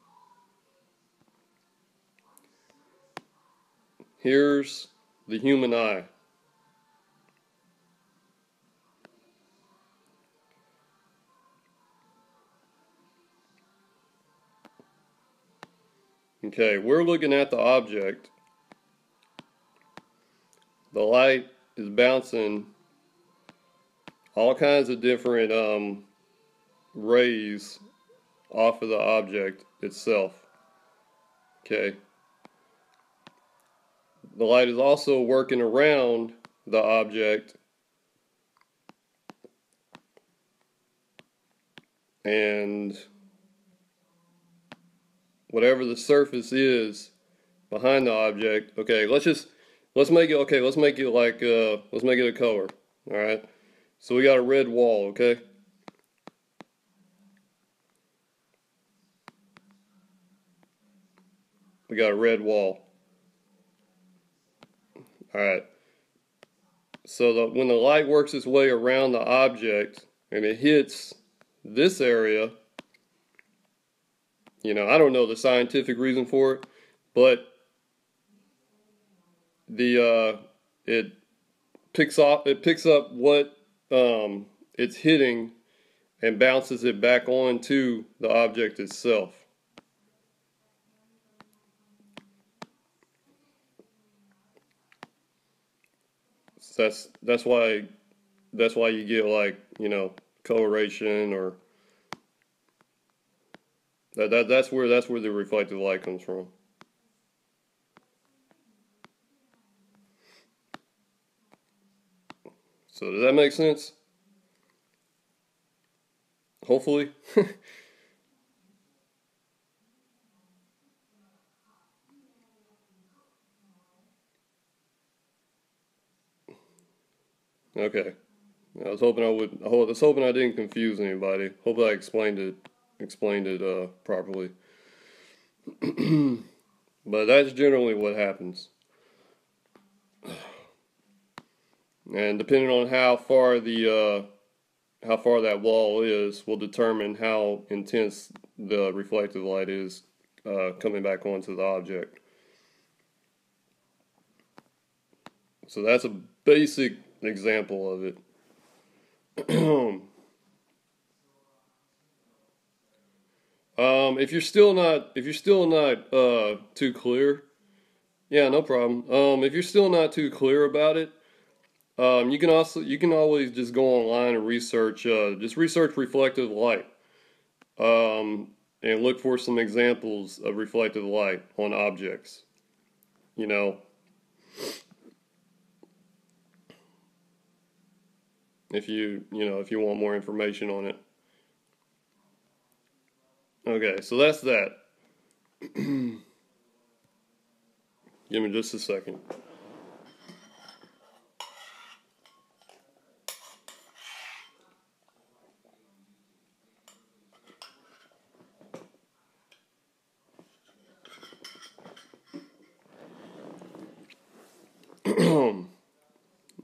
Here's the human eye. Okay, we're looking at the object. The light is bouncing all kinds of different rays off of the object itself. Okay. The light is also working around the object and whatever the surface is behind the object. Okay, let's make it like let's make it a color. All right. So we got a red wall, okay? We got a red wall. All right. So when the light works its way around the object and it hits this area, you know, I don't know the scientific reason for it, but it picks up what it's hitting and bounces it back onto the object itself. That's why you get like, you know, coloration, or that's where the reflected light comes from. So does that make sense? Hopefully. Okay. I was hoping I was hoping I didn't confuse anybody. Hopefully I explained it properly. But that's generally what happens. And depending on how far that wall is, will determine how intense the reflective light is coming back onto the object. So that's a basic example of it. If you're still not too clear, yeah, no problem. If you're still not too clear about it, you can always just go online and just research reflective light, and look for some examples of reflective light on objects. You know, if you want more information on it. Okay, so that's that. Give me just a second.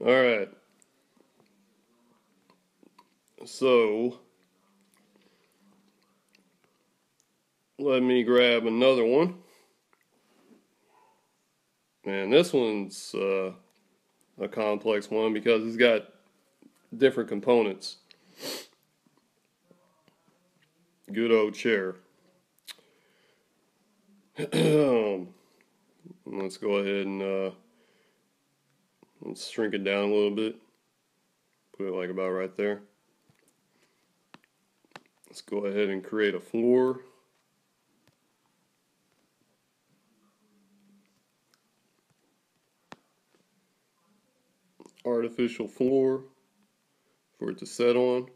All right. So let me grab another one. And this one's a complex one because it's got different components. Good old chair. Let's go ahead and let's shrink it down a little bit. Put it like about right there. Let's go ahead and create a floor. Artificial floor for it to set on.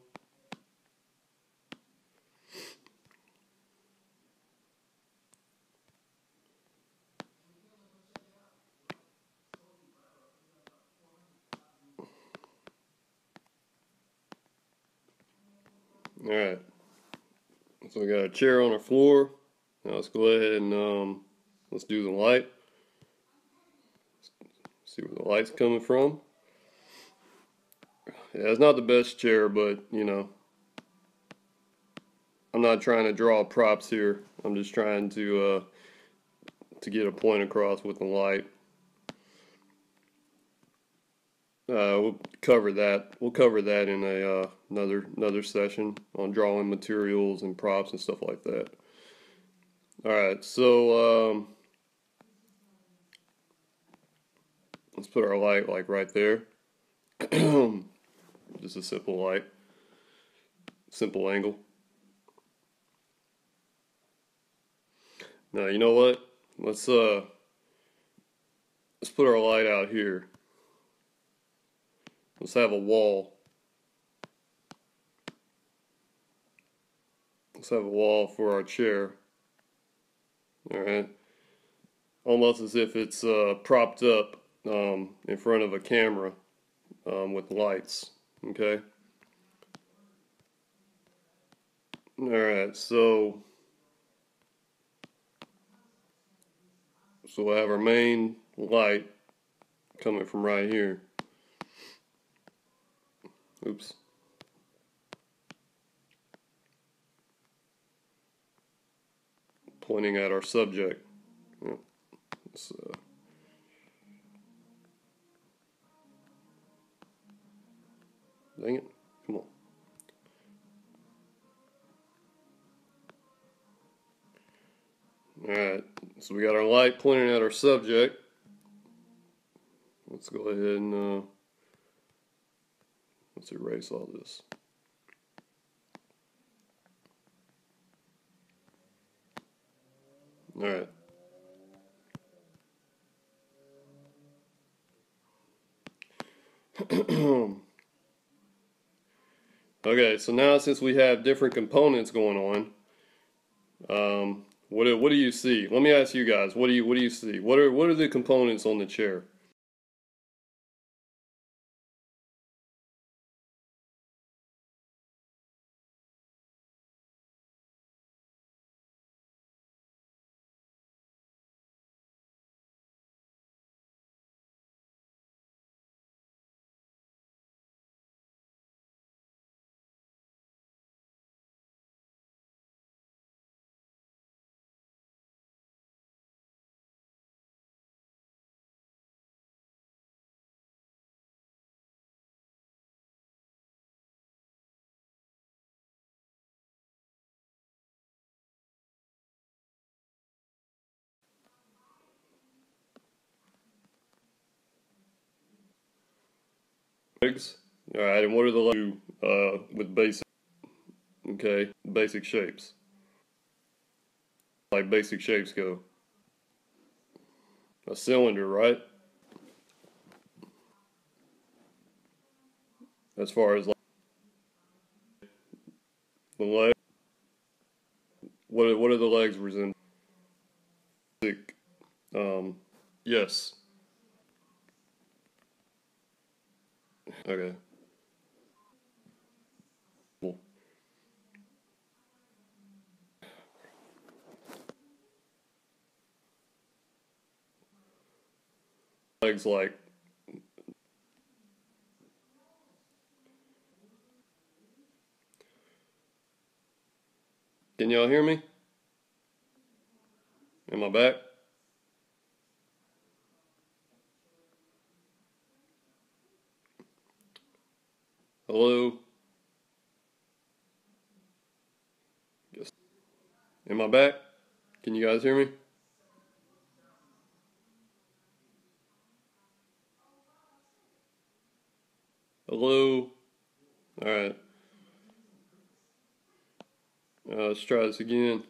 Alright, so we got a chair on our floor. Now let's go ahead and let's do the light. See where the light's coming from. Yeah, it's not the best chair, but you know, I'm not trying to draw props here. I'm just trying to get a point across with the light. We'll cover that. We'll cover that in a another session on drawing materials and props and stuff like that. All right, so let's put our light like right there. Just a simple light, simple angle. Now you know what? Let's put our light out here. Let's have a wall. Let's have a wall for our chair. Alright. Almost as if it's propped up in front of a camera with lights. Okay? Alright, so we'll have our main light coming from right here. Oops. Pointing at our subject. Dang it. Come on. Alright, so we got our light pointing at our subject. Let's go ahead and Let's erase all this. All right. Okay, so now since we have different components going on, what do you see? Let me ask you guys, what do you see? What are the components on the chair? Legs. All right, and what are the legs with basic? Okay, basic shapes. Like basic shapes go. A cylinder, right? As far as like the leg, what are the legs resemble? Um, yes. Okay. Cool. Legs like. Can y'all hear me? Am I back? Hello? Yes. Am I back? Can you guys hear me? Hello? Alright. Let's try this again.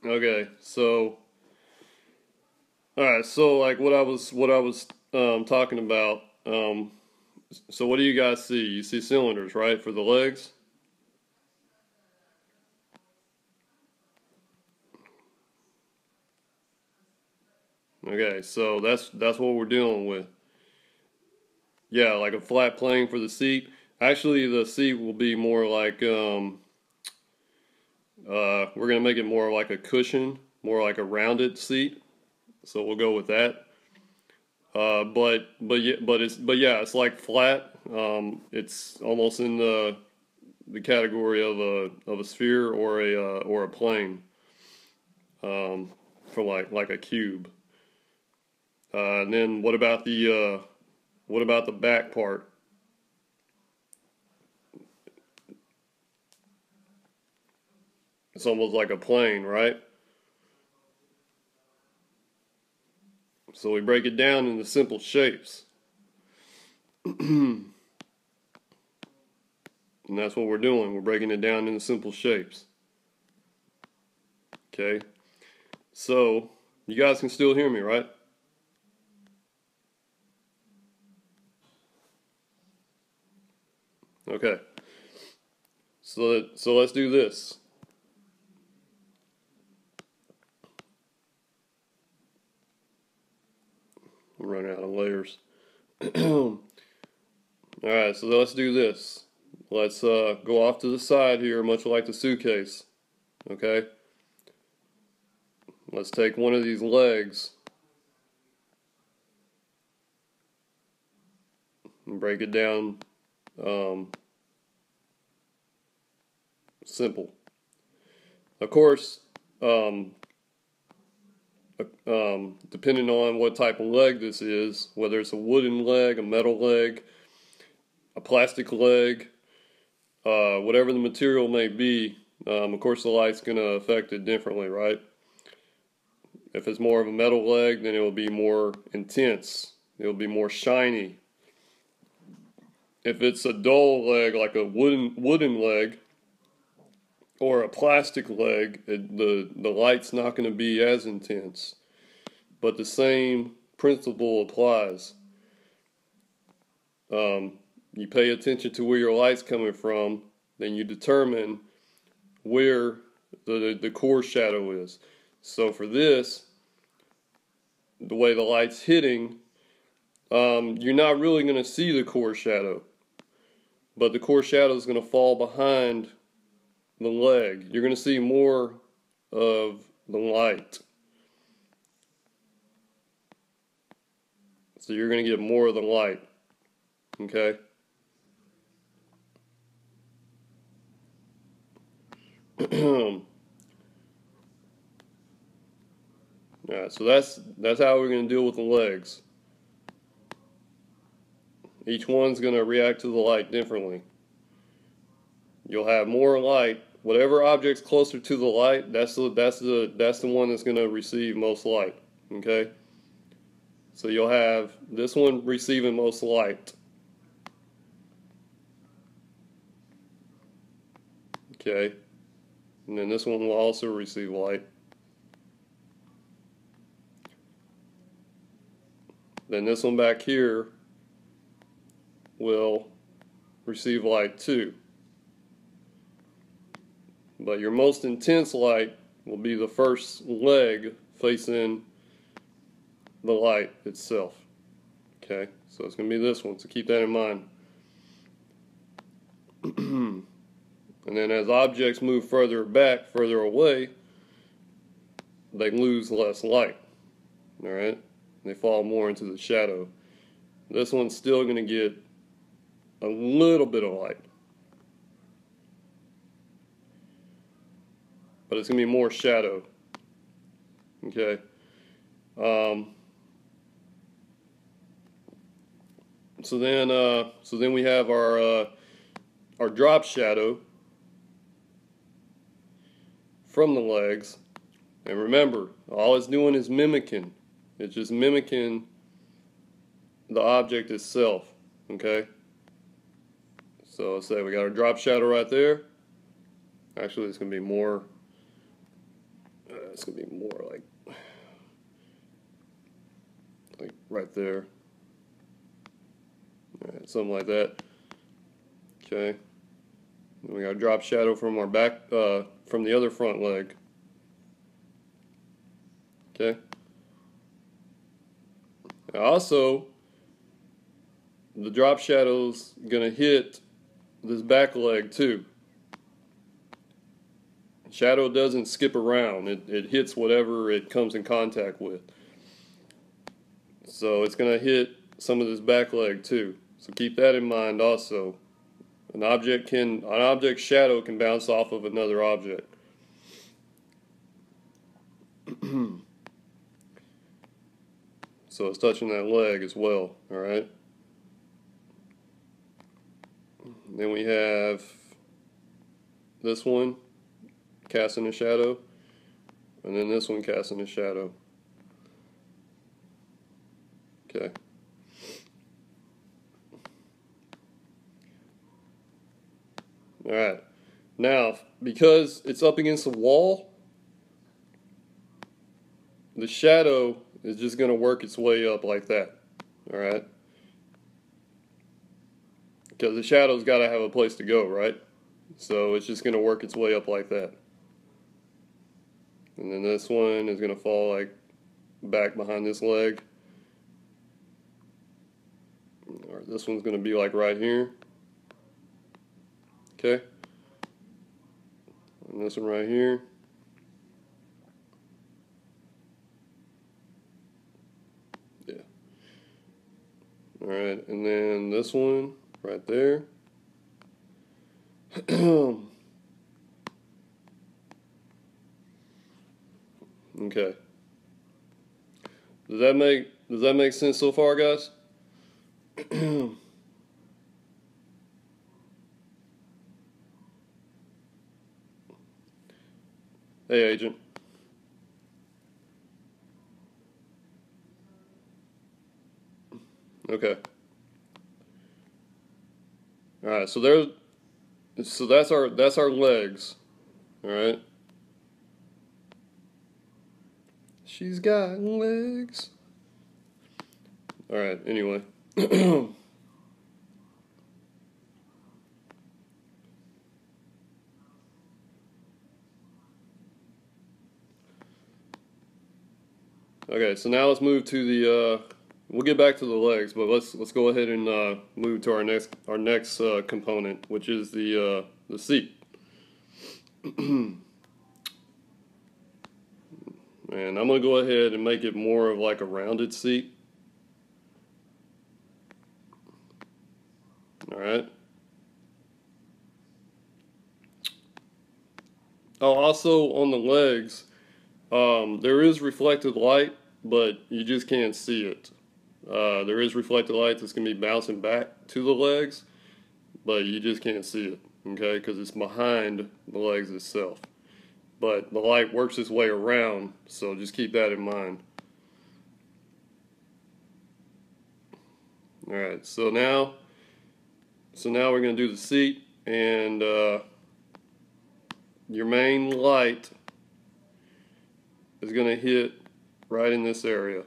Okay, so alright, so like what I was talking about, so what do you guys see? You see cylinders, right, for the legs? Okay, so that's what we're dealing with. Yeah, like a flat plane for the seat. Actually, the seat will be more like we're gonna make it more like a cushion, more like a rounded seat. So we'll go with that. But yeah, it's like flat. It's almost in the category of a sphere or a plane, from like a cube. And then what about the back part? It's almost like a plane, right? So we break it down into simple shapes. And that's what we're doing. We're breaking it down into simple shapes. Okay? So, you guys can still hear me, right? Okay. So let's do this. I'm running out of layers. Alright, so let's do this. Let's go off to the side here, much like the suitcase. Okay? Let's take one of these legs and break it down simple. Of course, depending on what type of leg this is, whether it's a wooden leg, a metal leg, a plastic leg, whatever the material may be, of course the light's going to affect it differently, right? If it's more of a metal leg, then it will be more intense. It'll be more shiny. If it's a dull leg, like a wooden leg, or a plastic leg, the light's not going to be as intense. But the same principle applies. You pay attention to where your light's coming from, then you determine where the core shadow is. So for this, the way the light's hitting, you're not really going to see the core shadow. But the core shadow is going to fall behind the leg. You're going to see more of the light. So you're going to get more of the light. Okay? Alright, so that's how we're going to deal with the legs. Each one's going to react to the light differently. You'll have more light. Whatever object's closer to the light, that's the one that's going to receive most light. Okay? So you'll have this one receiving most light. Okay? And then this one will also receive light. Then this one back here will receive light too. But your most intense light will be the first leg facing the light itself. Okay, so it's going to be this one, so keep that in mind. And then as objects move further back, further away, they lose less light. Alright? They fall more into the shadow. This one's still going to get a little bit of light. But it's going to be more shadow. Okay? So then we have our drop shadow from the legs. And remember, all it's doing is mimicking. It's just mimicking the object itself. Okay? So let's say we got our drop shadow right there. Actually, it's going to be more. It's going to be more like right there. Alright, something like that. Okay. And we got a drop shadow from our back, from the other front leg. Okay. Also, the drop shadow's gonna hit this back leg too. Shadow doesn't skip around. It hits whatever it comes in contact with. So it's gonna hit some of this back leg too. So keep that in mind also. An object's shadow can bounce off of another object. So it's touching that leg as well, alright? Then we have this one casting a shadow, and then this one casting a shadow. Okay. Alright. Now, because it's up against the wall, the shadow is just going to work its way up like that. Alright? Because the shadow's got to have a place to go, right? So it's just going to work its way up like that. And then this one is going to fall like back behind this leg. Or this one's going to be like right here. Okay? And this one right here. Yeah. Alright, and then this one right there. Okay. Does that make sense so far, guys? Hey, agent. Okay. All right. So there. So that's our legs. All right. She's got legs. All right. Anyway. Okay. So now let's move to the. We'll get back to the legs, but let's go ahead and move to our next component, which is the seat. And I'm gonna go ahead and make it more of like a rounded seat. All right. Oh, also on the legs, there is reflected light, but you just can't see it. There is reflected light that's going to be bouncing back to the legs, but you just can't see it, okay, because it's behind the legs itself. But the light works its way around, so just keep that in mind. All right, so now we're going to do the seat, and your main light is going to hit right in this area,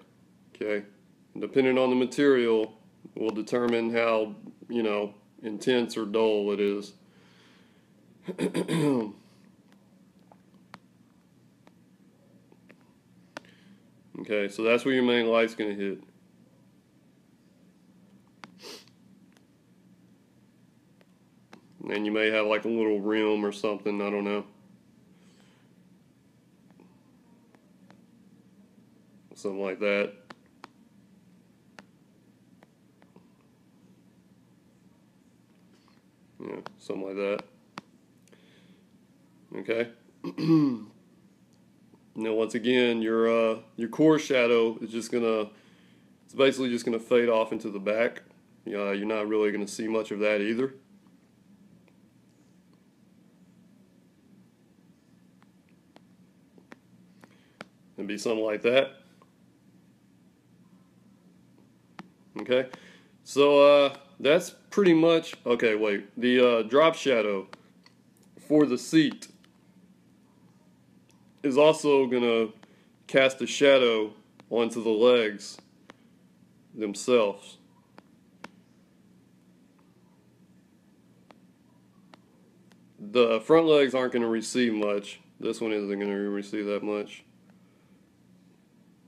okay? And depending on the material, will determine how, intense or dull it is. Okay, so that's where your main light's going to hit. And you may have like a little rim or something, I don't know. Something like that. Yeah, something like that. Okay. Now once again, your core shadow is it's basically just gonna fade off into the back. You're not really gonna see much of that either. It'd be something like that. Okay. So that's pretty much okay. Wait, the drop shadow for the seat is also gonna cast a shadow onto the legs themselves. The front legs aren't going to receive much. This one isn't going to receive that much.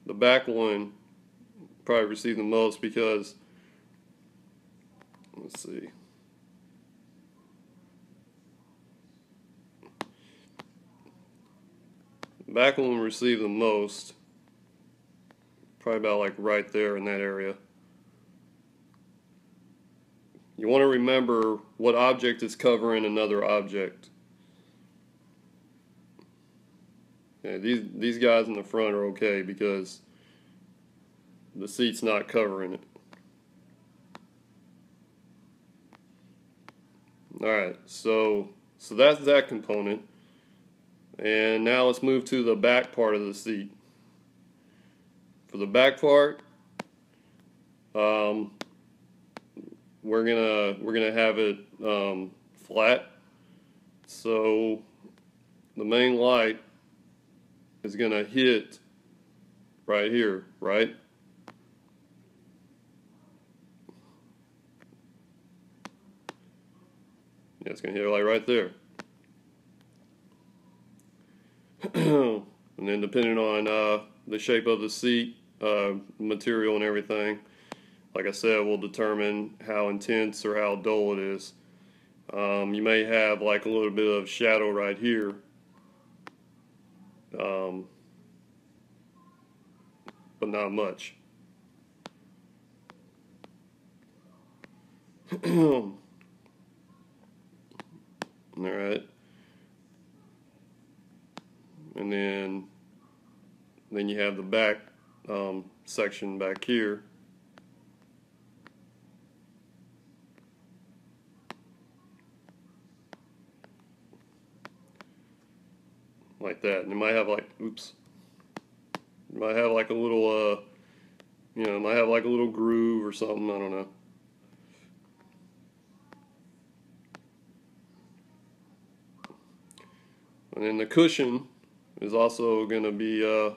The back one probably receive the most because, let's see. The back one will receive the most. Probably about like right there in that area. You want to remember what object is covering another object. Okay, these guys in the front are okay because the seat's not covering it. Alright, so that's that component. And now let's move to the back part of the seat. For the back part, we're gonna have it flat. So the main light is gonna hit right here, right? Yeah, it's gonna hit like right there. And then depending on the shape of the seat, material and everything, like I said, will determine how intense or how dull it is. You may have like a little bit of shadow right here. But not much. Alright. And then you have the back section back here. Like that. And it might have like, oops. It might have like a little, You know, it might have like a little groove or something, I don't know. And then the cushion is also going to be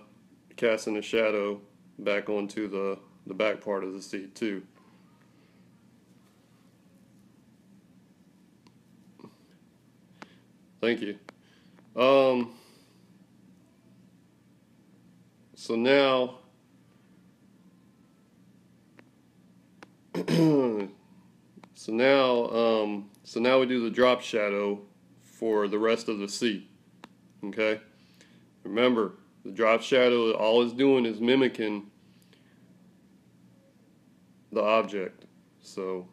casting a shadow back onto the back part of the seat too. Thank you. So now so now we do the drop shadow for the rest of the seat. Okay? Remember, the drop shadow, all it's doing is mimicking the object. So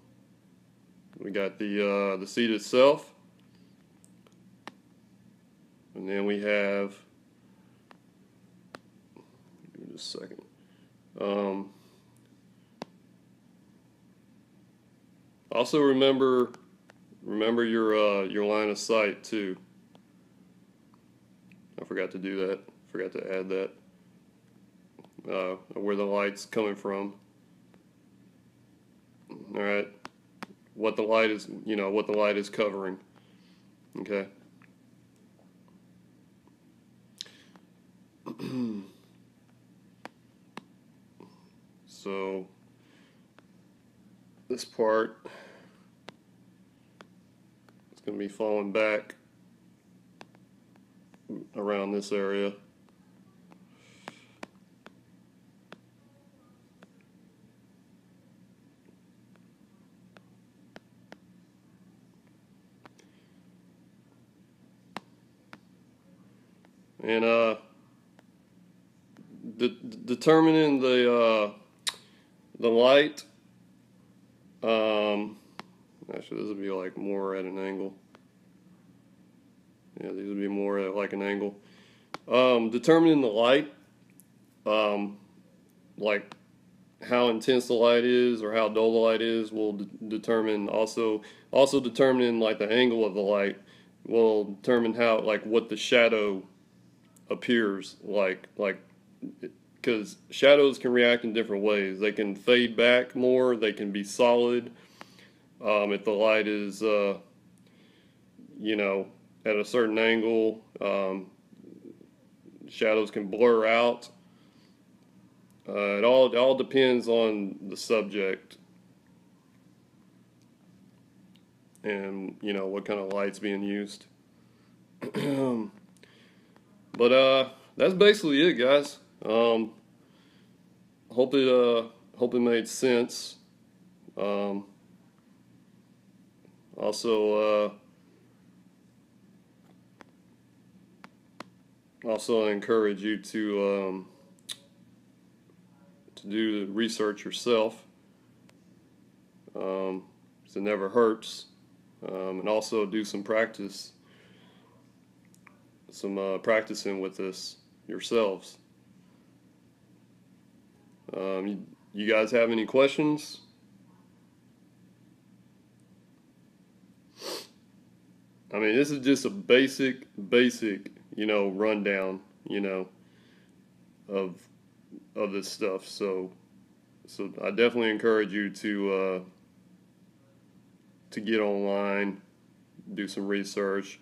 we got the seat itself, and then we have, give me just a second. Also remember your line of sight too. I forgot to do that. Forgot to add that. Where the light's coming from. All right. What the light is, what the light is covering. Okay. So this part is going to be falling back around this area. And determining the light. Actually, this would be like more at an angle. Yeah, these would be more at like an angle. Determining the light, like how intense the light is or how dull the light is, will determine also determining like the angle of the light will determine how, like, what the shadow appears like because shadows can react in different ways. They can fade back more, they can be solid. If the light is at a certain angle, shadows can blur out. It all depends on the subject and what kind of light's being used. But that's basically it, guys. Hope it made sense. Also encourage you to do the research yourself. So it never hurts. And also do some practice, practicing with this yourselves. You guys have any questions? I mean, this is just a basic, rundown, of this stuff. So I definitely encourage you to get online, do some research,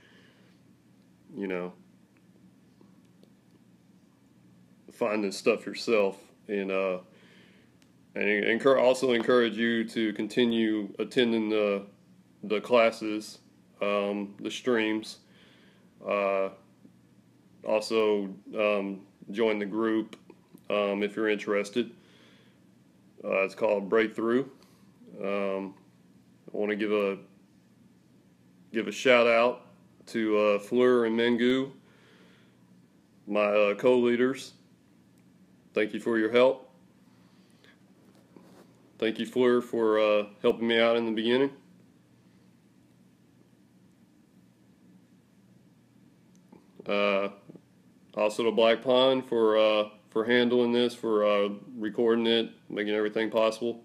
find this stuff yourself, and also encourage you to continue attending the classes, the streams. Also join the group if you're interested. It's called Breakthrough. I want to give a shout out to Fleur and Mengu, my co-leaders. Thank you for your help. Thank you, Fleur, for helping me out in the beginning. Also to Black Pond for handling this, for recording it, making everything possible.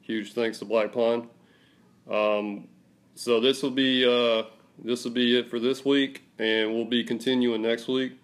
Huge thanks to Black Pond. So this will be it for this week, and we'll be continuing next week.